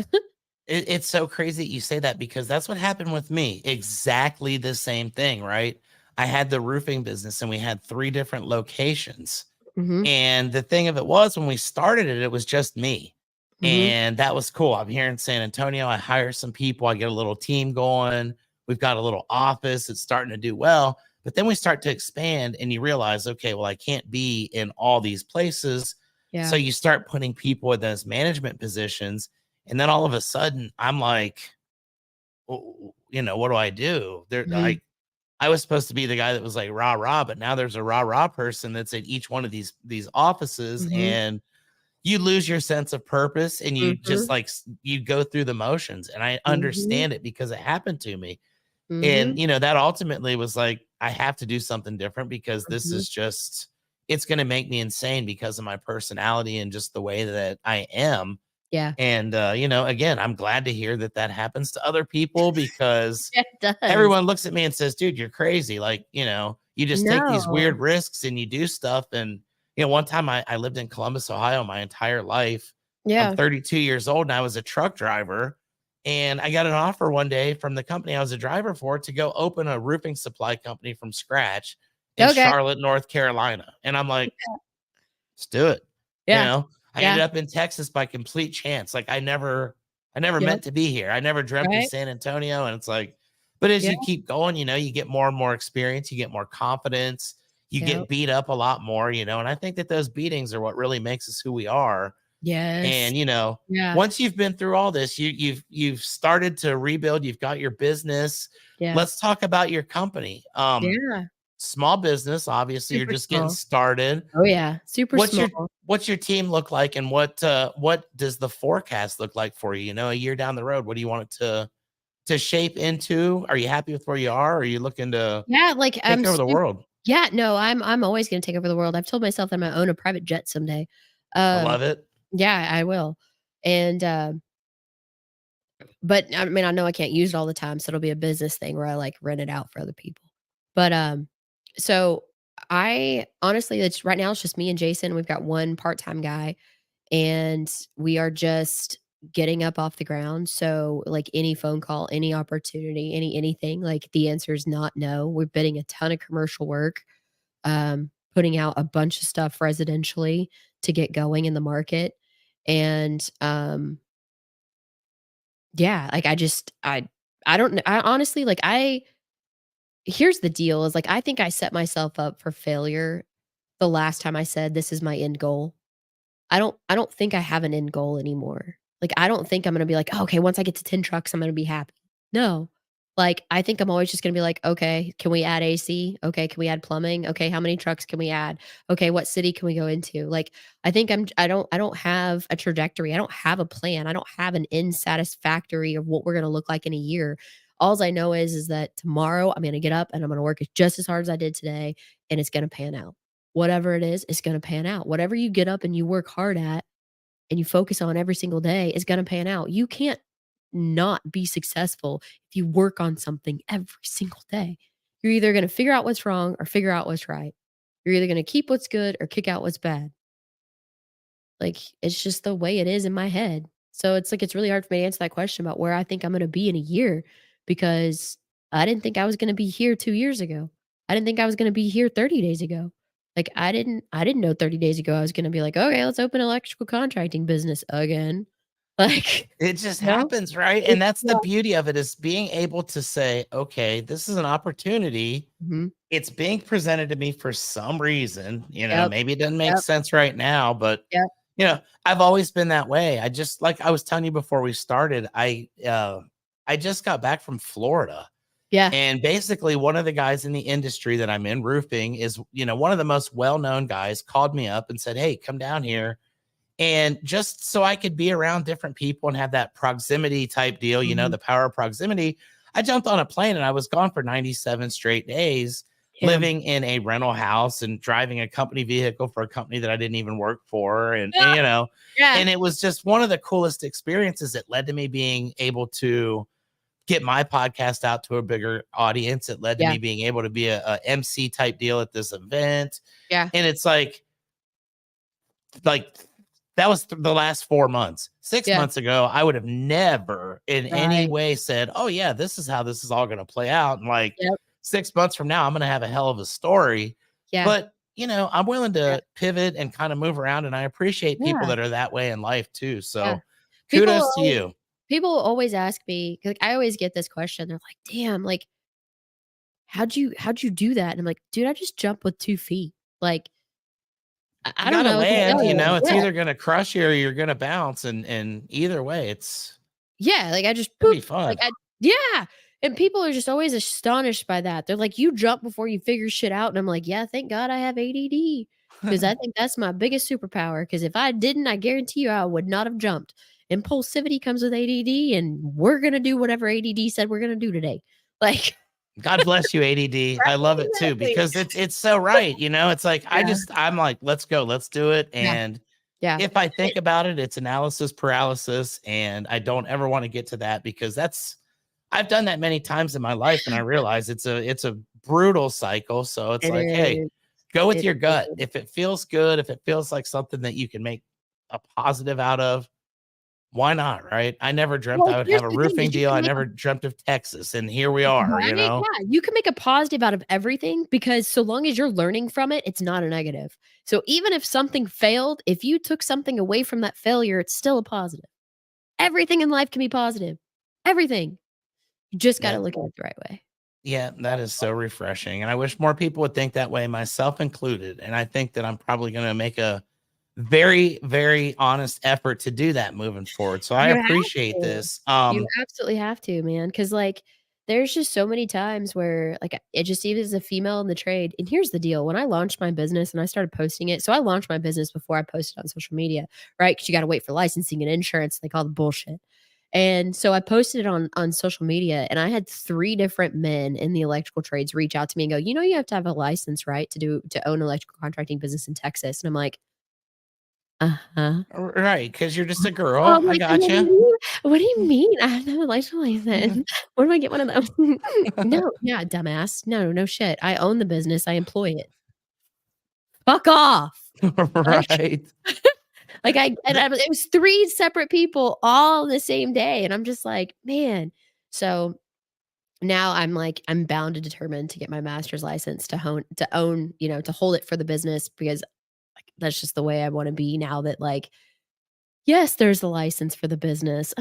it's so crazy that you say that because that's what happened with me. Exactly the same thing, right? I had the roofing business and we had 3 different locations. Mhm, And the thing of it was when we started it, it was just me. mhm, And that was cool. I'm here in San Antonio. I hire some people. I get a little team going. We've got a little office. It's starting to do well. But then we start to expand and you realize, okay, well, I can't be in all these places. So yeah, you start putting people in those management positions. And then all of a sudden, I'm like, what do I do? There, mhm, I was supposed to be the guy that was like rah rah, but now there's a rah rah person that's at each one of these offices, mhm, and you lose your sense of purpose, and you just mhm, like you go through the motions. And I mhm, understand it because it happened to me, and mhm, that ultimately was like I have to do something different because this mhm, is just it's going to make me insane because of my personality and just the way that I am. yeah. And again, I'm glad to hear that that happens to other people because It does. everyone looks at me and says, "Dude, you're crazy." Like, you just take these No. weird risks and you do stuff. And, one time I lived in Columbus, Ohio my entire life. I'm Yeah. 32 years old and I was a truck driver. And I got an offer one day from the company I was a driver for to go open a roofing supply company from scratch in Okay. Charlotte, North Carolina. And I'm like, let's do it. Yeah. I Yeah. ended up in Texas by complete chance. Like I never Yep. meant to be here. I never dreamt of Right? San Antonio. And it's like, but as Yeah. you keep going, you get more and more experience, you get more confidence, you Yep. get beat up a lot more, and I think that those beatings are what really makes us who we are. Yes. And Yeah. once you've been through all this, you've started to rebuild, you've got your business. Yeah. Let's talk about your company. Yeah. Small business, obviously, you're Super just getting small. started. Oh, yeah. Super What's your small. what's your team look like, and what does the forecast look like for you? A year down the road, what do you want it to shape into? Are you happy with where you are? Or are you looking to Yeah, like, take I'm over the sup world? yeah, no, I'm always gonna take over the world. I've told myself that I'm gonna own a private jet someday. I Um, love it. yeah, I will. And, but, I mean, I know I can't use it all the time, so it'll be a business thing where I, like, rent it out for other people. But, so I honestly, it's right now, it's just me and Jason. We've got 1 part-time guy, and we are just getting up off the ground. So, like, any phone call, any opportunity, anything, like, the answer is not no. We're bidding a ton of commercial work, putting out a bunch of stuff residentially to get going in the market. And, yeah, like, I don't kn I honestly, like, I here's the deal is, like, I think I set myself up for failure the last time I said, "This is my end goal." I don't think I have an end goal anymore. Like, I don't think I'm gonna be like, "Oh, okay, once I get to 10 trucks, I'm gonna be happy." No. Like, I think I'm always just gonna be like, "Okay, can we add AC? Okay, can we add plumbing? Okay, how many trucks can we add? Okay, what city can we go into?" Like, I think I don't have a trajectory. I don't have a plan. I don't have an end satisfactory of what we're gonna look like in a year. Alls I know is that tomorrow I'm gonna get up and I'm gonna work just as hard as I did today, and it's gonna pan out. Whatever it is, it's gonna pan out. Whatever you get up and you work hard at and you focus on every single day is gonna pan out. You can't not be successful if you work on something every single day. You're either gonna figure out what's wrong or figure out what's right. You're either gonna keep what's good or kick out what's bad. Like, it's just the way it is in my head. So it's like it's really hard for me to answer that question about where I think I'm gonna be in a year because I didn't think I was gonna be here 2 years ago. I didn't think I was gonna be here 30 days ago. Like, I didn't know 30 days ago I was gonna be like, "Okay, let's open an electrical contracting business again." Like, It just you know? happens, right? And It's that's the yeah. beauty of it is being able to say, okay, this is an opportunity. Mhm. It's being presented to me for some reason. Yep. Maybe it doesn't make Yep. sense right now, but Yep. I've always been that way. I just like I was telling you before we started, I just got back from Florida. Yeah. And basically, one of the guys in the industry that I'm in, roofing, is, one of the most well-known guys called me up and said, "Hey, come down here." And just so I could be around different people and have that proximity type deal, Mhm. the power of proximity, I jumped on a plane and I was gone for 97 straight days, Yeah. living in a rental house and driving a company vehicle for a company that I didn't even work for. And, Yeah. and Yeah. and it was just one of the coolest experiences. It led to me being able to get my podcast out to a bigger audience. It led to Yeah. me being able to be a MC type deal at this event. Yeah. And it's like that was the last 4 months. 6 Yeah. months ago, I would have never in any Right. way said, "Oh yeah, this is how this is all going to play out." And like Yep. 6 months from now, I'm going to have a hell of a story. Yeah. But, I'm willing Yeah. to pivot and kind of move around, and I appreciate people Yeah. that are that way in life too. Yeah. So, People kudos to always you. people always ask me, like, I always get this question. They're like, "Damn, like, how'd you do that?" And I'm like, "Dude, I just jump with 2 feet." Like, I You don't got to know what to land, tell you. it's Yeah. either going to crush you or you're going to bounce, and either way, it's Yeah, like, I just going boop, to be fun. like, I yeah, and people are just always astonished by that. They're like, "You jump before you figure shit out," and I'm like, "Yeah, thank God I have ADD, because I think that's my biggest superpower. Because if I didn't, I guarantee you I would not have jumped. Impulsivity comes with ADD, and we're gonna do whatever ADD said we're gonna do today." Like, God bless you, ADD. I love it too exactly. because it's so right. It's like Yeah, I'm like, let's go, let's do it. yeah, And yeah. if I think about it, it's analysis paralysis, and I don't ever want to get to that because I've done that many times in my life, and I realize it's a brutal cycle. So it's It like, hey, is, go with it your gut. is. If it feels good, if it feels like something that you can make a positive out of, why not? Right? I never dreamt Well, I would here's have a the thing roofing is you deal. can I make a never dreamt of Texas, and here we are. right? Yeah, you can make a positive out of everything because so long as you're learning from it, it's not a negative. So even if something failed, if you took something away from that failure, it's still a positive. Everything in life can be positive. Everything. You just gotta Yeah. look at it the right way. Yeah, that is so refreshing, and I wish more people would think that way, myself included, and I think that I'm probably gonna make a very, very honest effort to do that moving forward, so I You have appreciate to. this. You absolutely have to, man. Because like, there's just so many times where, like, it just even as a female in the trade and here's the deal, when I launched my business and I started posting it so I launched my business before I posted on social media, right? Because you gotta wait for licensing and insurance, like, all the bullshit. And so I posted it on social media, and I had 3 different men in the electrical trades reach out to me and go, "You know, you have to have a license, right, to own electrical contracting business in Texas?" And I'm like, "Uh-huh." Right, because 'cause you're just a Oh, girl, I'm I like, "What do gotcha. you what do you mean? I have a license license. Where do I get one of those?" "No, yeah, dumbass. No, no shit. I own the business. I employ it. Fuck off." Like Right. like, it was 3 separate people all the same day, and I'm just like, "Man." So, now I'm like, I'm bound and determined to get my master's license to own, to hold it for the business because, like, that's just the way I wanna be now that, like, yes, there's a license for the business.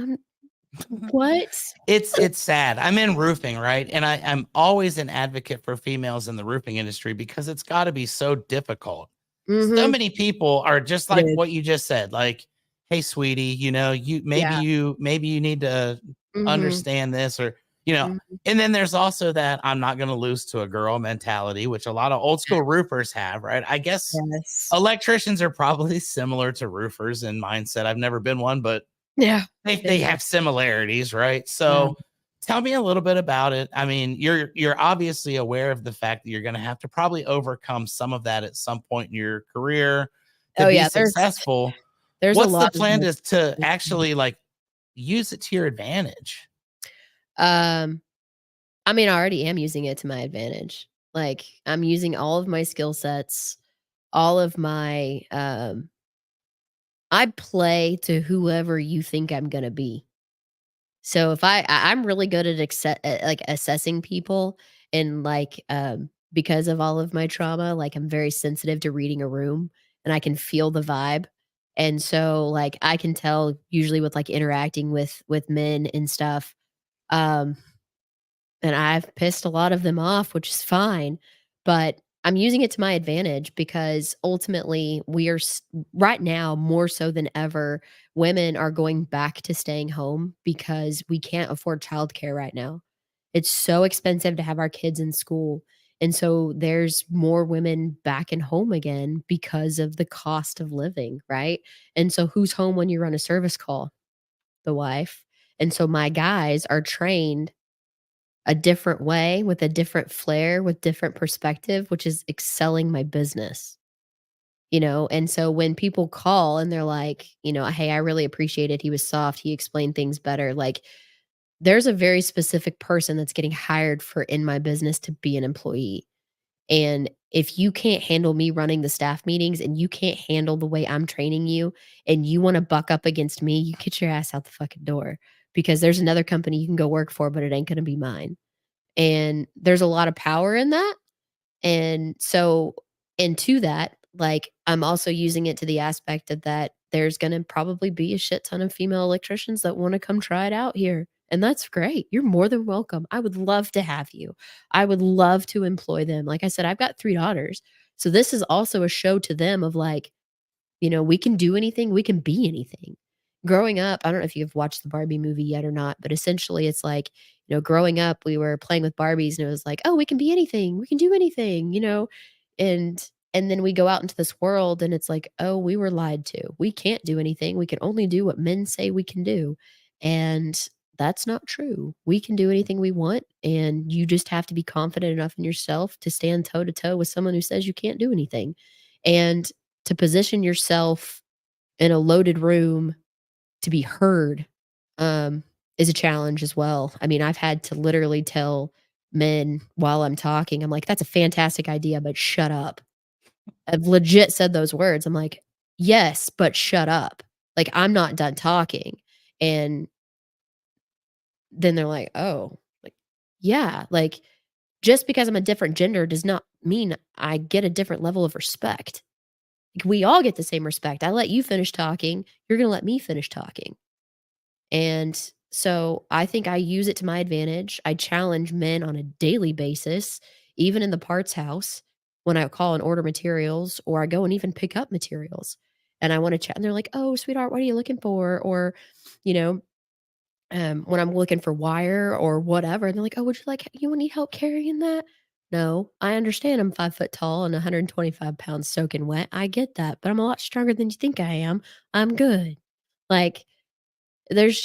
What? It's sad. I'm in roofing, right? And I'm always an advocate for females in the roofing industry because it's gotta be so difficult. So Mhm. many people are just It like is. what you just said, like, "Hey, sweetie, Yeah. maybe you need to Mhm. understand this," or. Mhm. And then there's also that I'm not gonna lose to a girl mentality, which a lot of old school roofers have, right? I guess Yes. electricians are probably similar to roofers in mindset. I've never been one, but Yeah. they Yeah. have similarities, right? Yeah. So tell me a little bit about it. I mean, you're obviously aware of the fact that you're going to have to probably overcome some of that at some point in your career to Oh, be yeah, successful. there's a What's the lot of plan to like actually like use it to your advantage? um, I mean, I already am using it to my advantage. Like, I'm using all of my skill sets, all of my, I play to whoever you think I'm gonna be. So if I'm really good at like, assessing people and, like, because of all of my trauma, like, I'm very sensitive to reading a room, and I can feel the vibe. And so, like, I can tell usually with, like, interacting with men and stuff, um, and I've pissed a lot of them off, which is fine, but I'm using it to my advantage because ultimately we are right now more so than ever, women are going back to staying home because we can't afford childcare right now. It's so expensive to have our kids in school. And so there's more women back and home again because of the cost of living, right? And so who's home when you run a service call? The wife. And so my guys are trained a different way with a different flair, with different perspective, which is excelling my business. And so when people call and they're like, "Hey, I really appreciate it. He was soft. He explained things better." Like, there's a very specific person that's getting hired for in my business to be an employee. And if you can't handle me running the staff meetings and you can't handle the way I'm training you and you want to buck up against me, you get your ass out the fucking door because there's another company you can go work for, but it ain't going to be mine. And there's a lot of power in that. And so, and to that, like, I'm also using it to the aspect of that there's going to probably be a shit ton of female electricians that want to come try it out here. And that's great. You're more than welcome. I would love to have you. I would love to employ them. Like I said, I've got 3 daughters. So this is also a show to them of like, we can do anything, we can be anything. Growing up, I don't know if you've watched the Barbie movie yet or not, but essentially it's like, growing up, we were playing with Barbies and it was like, "Oh, we can be anything. We can do anything." And then we go out into this world and it's like, "Oh, we were lied to. We can't do anything. We can only do what men say we can do." And that's not true. We can do anything we want, and you just have to be confident enough in yourself to stand toe to toe with someone who says you can't do anything. And to position yourself in a loaded room to be heard, um, is a challenge as well. I mean, I've had to literally tell men while I'm talking, I'm like, "That's a fantastic idea, but shut up." I've legit said those words. I'm like, "Yes, but shut up. Like, I'm not done talking." And then they're like, "Oh." Like, yeah, like, just because I'm a different gender does not mean I get a different level of respect. Like, we all get the same respect. I let you finish talking, you're gonna let me finish talking. And so I think I use it to my advantage. I challenge men on a daily basis, even in the parts house when I call and order materials, or I go and even pick up materials. And I want to chat. And they're like, "Oh, sweetheart, what are you looking for?" Or, you know, when I'm looking for wire or whatever, and they're like, "Oh, would you need help carrying that?" No, I understand I'm 5 foot tall and 125 pounds soaking wet. I get that, but I'm a lot stronger than you think I am. I'm good. Like, there's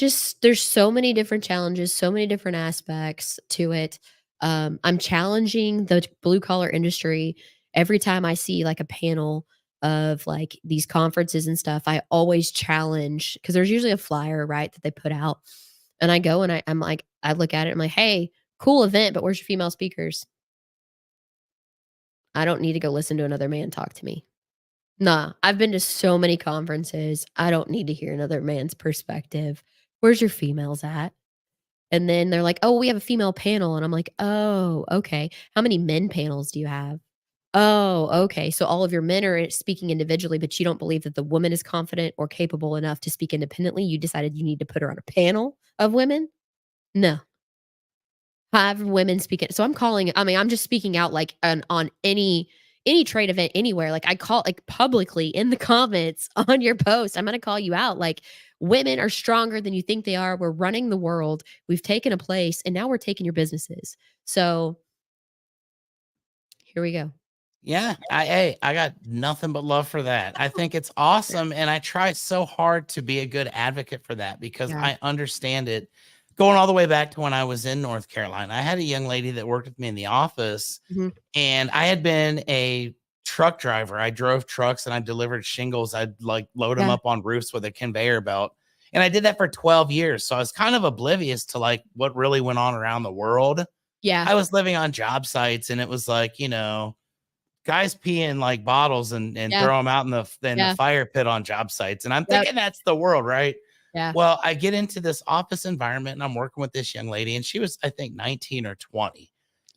so many different challenges, so many different aspects to it. I'm challenging the blue collar industry every time I see like a panel of like these conferences and stuff. I always challenge because there's usually a flyer, right, that they put out. And I go and I'm like, I look at it, I'm like, "Hey, cool event, but where's your female speakers? I don't need to go listen to another man talk to me." Nah, I've been to so many conferences. I don't need to hear another man's perspective. Where's your females at? And then they're like, "Oh, we have a female panel." And I'm like, "Oh, okay. How many men panels do you have?" "Oh, okay. So all of your men are speaking individually, but you don't believe that the woman is confident or capable enough to speak independently. You decided you need to put her on a panel of women? No. Have women speak it." So I'm just speaking out like on any trade event anywhere. Like I call like publicly in the comments on your post. I'm gonna call you out. Like, women are stronger than you think they are. We're running the world. We've taken a place and now we're taking your businesses. So here we go. Yeah, I got nothing but love for that. I think it's awesome, and I try so hard to be a good advocate for that because Yeah. I understand it. Going all the way back to when I was in North Carolina, I had a young lady that worked with me in the office, Mhm. and I had been a truck driver. I drove trucks and I delivered shingles. I'd like load them Yeah. up on roofs with a conveyor belt. And I did that for 12 years. So I was kind of oblivious to like what really went on around the world. Yeah. I was living on job sites and it was like, guys pee in like bottles and Yeah. throw them out in the Yeah. fire pit on job sites. And I'm Yep. thinking that's the world, right? Yeah. Well, I get into this office environment and I'm working with this young lady, and she was, I think, 19 or 20.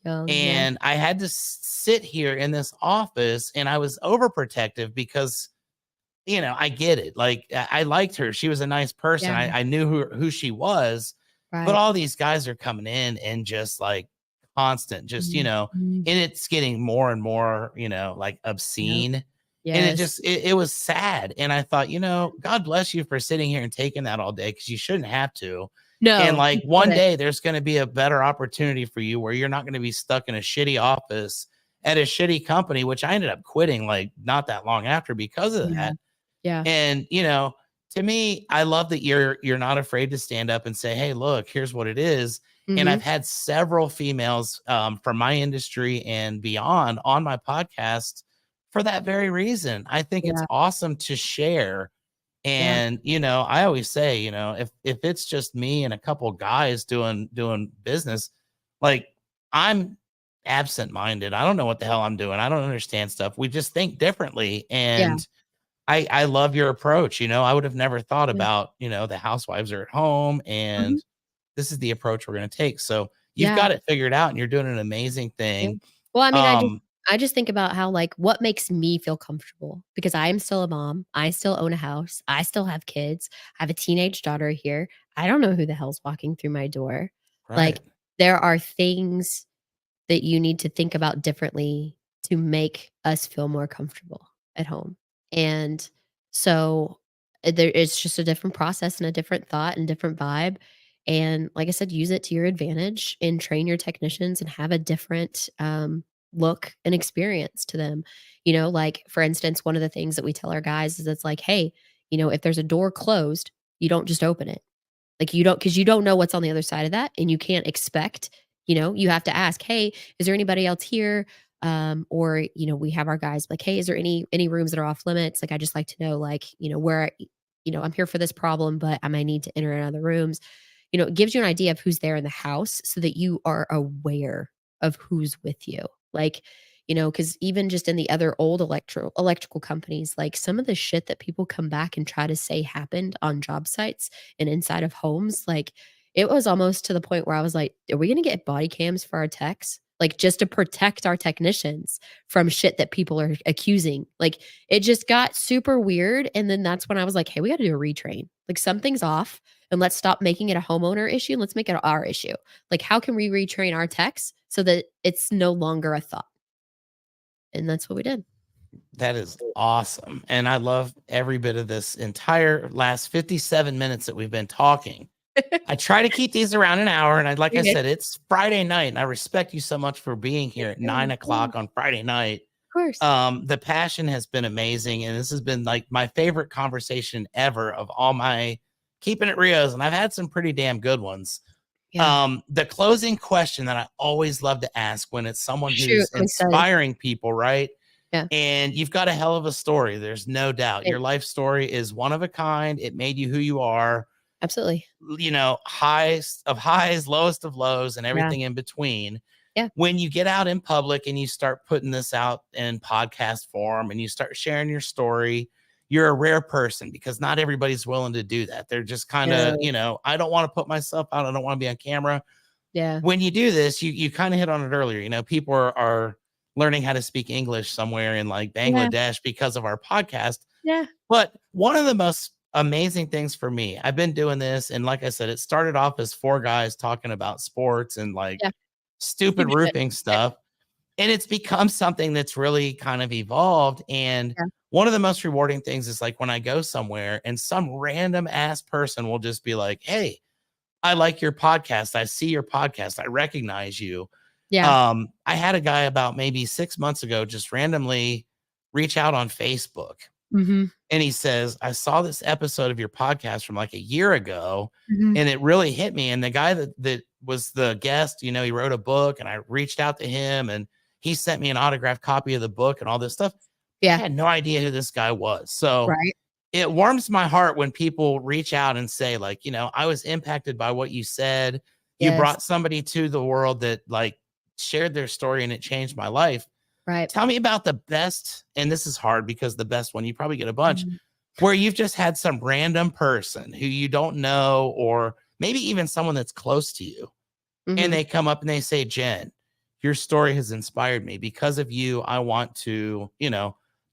Young. Yeah. And I had to sit here in this office and I was overprotective because I get it. Like I liked her. She was a nice person. Yeah. I knew who she was, but Right. all these guys are coming in and just like constant, just, Mhm. and it's getting more and more, like Yep. obscene. And it Yes. just, it was sad. And I thought, God bless you for sitting here and taking that all day because you shouldn't have to. And No, like you one shouldn't. day there's going to be a better opportunity for you where you're not going to be stuck in a shitty office at a shitty company, which I ended up quitting like not that long after because of Yeah. that. Yeah. And, to me, I love that you're not afraid to stand up and say, "Hey, look, here's what it is." And Mhm. I've had several females from my industry and beyond on my podcast for that very reason. I think it's Yeah. awesome to share. Yeah. And, I always say, if it's just me and a couple guys doing business, like I'm absent-minded. I don't know what the hell I'm doing. I don't understand stuff. We just think differently. Yeah. And I love your approach. I would have never thought Yeah. about, the housewives are at home Mhm. and this is the approach we're going to take. So you've Yeah. got it figured out and you're doing an amazing Yeah. thing. Well, I mean, Um, I just think about how, like, what makes me feel comfortable because I am still a mom. I still own a house. I still have kids. I have a teenage daughter here. I don't know who the hell's walking through my door. Like, right. there are things that you need to think about differently to make us feel more comfortable at home. And so there it's just a different process and a different thought and different vibe. And like I said, use it to your advantage and train your technicians and have a different look and experience to them. Like for instance, one of the things that we tell our guys is it's like, hey, if there's a door closed, you don't just open it. Like, you don't, because you don't know what's on the other side of that, and you can't expect, you have to ask, "Hey, is there anybody else here?" Or, we have our guys like, "Hey, is there any rooms that are off limits? Like, I just like to know, like, where, I'm here for this problem, but I might need to enter in other rooms." It gives you an idea of who's there in the house so that you are aware of who's with you. Like, because even just in the other old electrical companies, like some of the shit that people come back and try to say happened on job sites and inside of homes, like, it was almost to the point where I was like, "Are we gonna get body cams for our techs?" Like, just to protect our technicians from shit that people are accusing. Like, it just got super weird, and then that's when I was like, "Hey, we gotta do a retrain. Like, something's off, and let's stop making it a homeowner issue, and let's make it our issue. Like, how can we retrain our techs so that it's no longer a thought?" And that's what we did. That is awesome. And I love every bit of this entire last 57 minutes that we've been talking. I try to keep these around an hour. And like I Okay. said, it's Friday night. And I respect you so much for being Yes, here at sir. 9 o'clock on Friday night. Of course. The passion has been amazing. And this has been like my favorite conversation ever of all my keeping it Rios. And I've had some pretty damn good ones. Yeah. The closing question that I always love to ask when it's someone Shoot, who's I'm excited. inspiring people, right? Yeah. And you've got a hell of a story. There's no doubt. Your Thanks. life story is one of a kind. It made you who you are, Absolutely. highest of highs, lowest of lows, and Yeah. everything in between. Yeah. When you get out in public and you start putting this out in podcast form and you start sharing your story, you're a rare person because not everybody's willing to do that. They're just kind of, No. I don't want to put myself out. I don't want to be on camera. Yeah. When you do this, you kind of hit on it earlier. People are learning how to speak English somewhere in like Yeah. Bangladesh because of our podcast. Yeah. But one of the most amazing things for me, I've been doing this, and like I said, it started off as four guys talking about sports and like Yeah. stupid Keep it good. roofing Yeah. stuff. And it's become something that's really kind of evolved. And Yeah. one of the most rewarding things is like when I go somewhere and some random ass person will just be like, "Hey, I like your podcast. I see your podcast. I recognize you." Yeah. I had a guy about maybe 6 months ago just randomly reach out on Facebook Mhm. and he says, "I saw this episode of your podcast from like a year ago Mhm. and it really hit me." And the guy that was the guest, he wrote a book and I reached out to him and he sent me an autographed copy of the book and all this stuff. I Yeah. had no idea who this guy was. So Right. it warms my heart when people reach out and say, like, I was impacted by what you said. You Yes. brought somebody to the world that like shared their story and it changed my life. Right. Tell me about the best, and this is hard because the best one, you probably get a bunch, Mhm. where you've just had some random person who you don't know, or maybe even someone that's close to you, and Mhm. they come up and they say, "Jen, your story has inspired me. Because of you, I want to,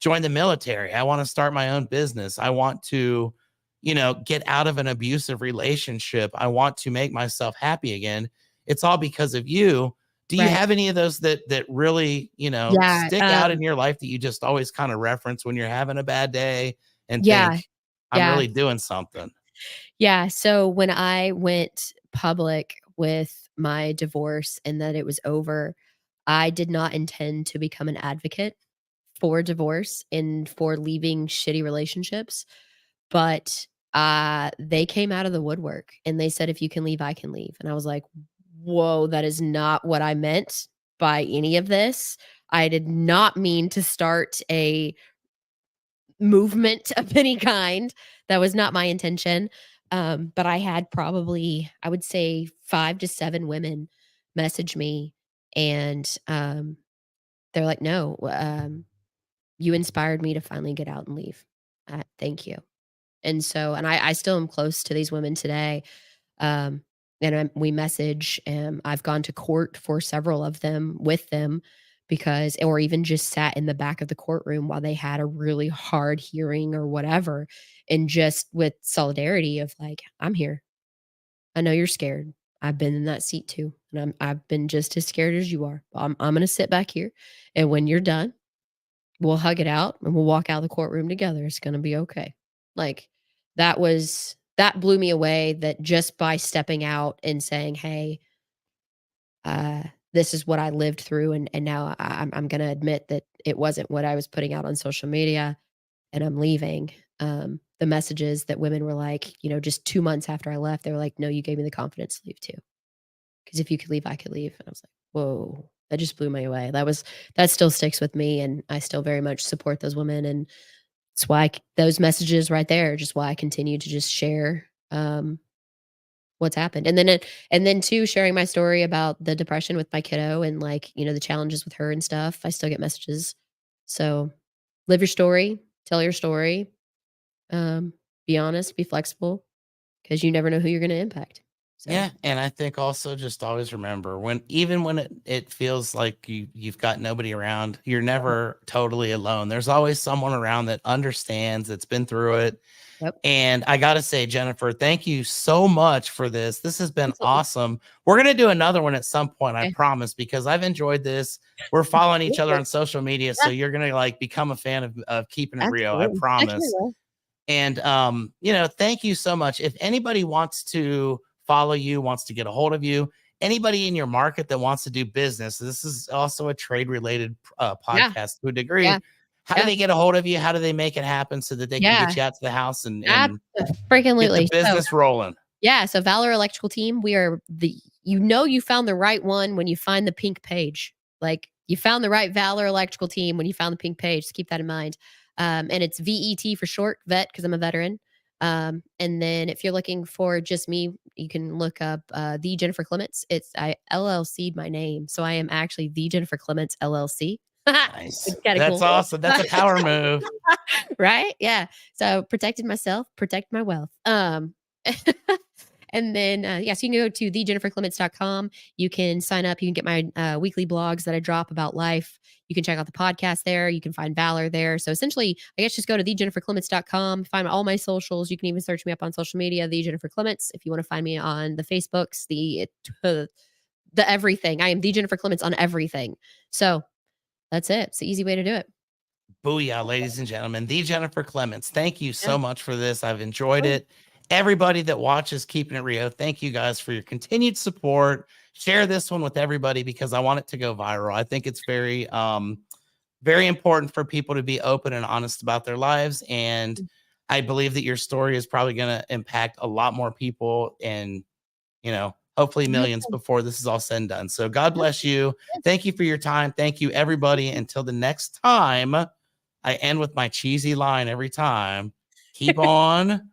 join the military. I want to start my own business. I want to, get out of an abusive relationship. I want to make myself happy again. It's all because of you. Do you Right. have any of those that really, Yeah. stick out in your life that you just always kind of reference when you're having a bad day and Yeah. think, I'm Yeah. really doing something? Yeah. So when I went public with my divorce and that it was over, I did not intend to become an advocate for divorce and for leaving shitty relationships. But, they came out of the woodwork and they said, "If you can leave, I can leave." And I was like, "Whoa, that is not what I meant by any of this. I did not mean to start a movement of any kind. That was not my intention." But I had probably, I would say 5 to 7 women message me and, they're like, "No, you inspired me to finally get out and leave. Thank you." And so and I still am close to these women today, um, and we message, and I've gone to court for several of them with them because or even just sat in the back of the courtroom while they had a really hard hearing or whatever, and just with solidarity of like, "I'm here. I know you're scared. I've been in that seat too, and I've been just as scared as you are. I'm gonna sit back here, and when you're done, we'll hug it out and we'll walk out of the courtroom together. It's gonna be okay." Like, that blew me away that just by stepping out and saying, "Hey, uh, this is what I lived through, and now I'm gonna admit that it wasn't what I was putting out on social media, and I'm leaving." The messages that women were like, just 2 months after I left, they were like, "No, you gave me the confidence to leave too. Because if you could leave, I could leave." And I was like, "Whoa." That just blew me away. That still sticks with me, and I still very much support those women, and that's why those messages right there are just why I continue to just share, what's happened. And then too, sharing my story about the depression with my kiddo and, like, the challenges with her and stuff, I still get messages. So, live your story, tell your story, um, be honest, be flexible, because you never know who you're gonna impact. So, Yeah, and I think also just always remember when even when it feels like you've got nobody around, you're never totally alone. There's always someone around that understands, that's been through it. yep. And I gotta say, Jennifer, thank you so much for this. This has been Absolutely. awesome. We're gonna do another one at some point, I Okay. promise, because I've enjoyed this. We're following each other Absolutely. on social media, so Yeah, you're gonna like become a fan of Keeping It Real, I absolutely. Heck yeah, promise. well, And thank you so much. If anybody wants to follow you, wants to get a hold of you, anybody in your market that wants to do business, this is also a trade related yeah, podcast to a yeah, degree. How do yeah, they get a hold of you? How do they make it happen so that they can yeah. get you out to the house and get the Freaking So business rolling? yeah, so Valor Electrical Team, we are you found the right one when you find the pink page. Like, you found the right Valor Electrical Team when you found the pink page, so keep that in mind. And it's VET for short, vet, because 'cause I'm a veteran. And then if you're looking for just me, you can look up, The Jennifer Clements. I LLC'd my name, so I am actually The Jennifer Clements LLC, which Nice. is kinda That's cool. awesome. That's a power move. Right? Yeah. So, protected myself, protect my wealth. And then, yeah, so you can go to thejenniferclements.com. You can sign up. You can get my weekly blogs that I drop about life. You can check out the podcast there. You can find Valor there. So essentially, I guess just go to thejenniferclements.com, find all my socials. You can even search me up on social media, The Jennifer Clements. If you want to find me on the Facebooks, the everything. I am The Jennifer Clements on everything. So that's it. It's the easy way to do it. Booyah, ladies and gentlemen. The Jennifer Clements. Thank you Yeah. so much for this. I've enjoyed Oh, it. Everybody that watches Keeping It Rio, thank you guys for your continued support. Share this one with everybody because I want it to go viral. I think it's very important for people to be open and honest about their lives. And I believe that your story is probably going to impact a lot more people and, hopefully I hope millions so. before this is all said and done. So God Yeah, bless you. yeah. Thank you for your time. Thank you, everybody. Until the next time, I end with my cheesy line every time. Keep on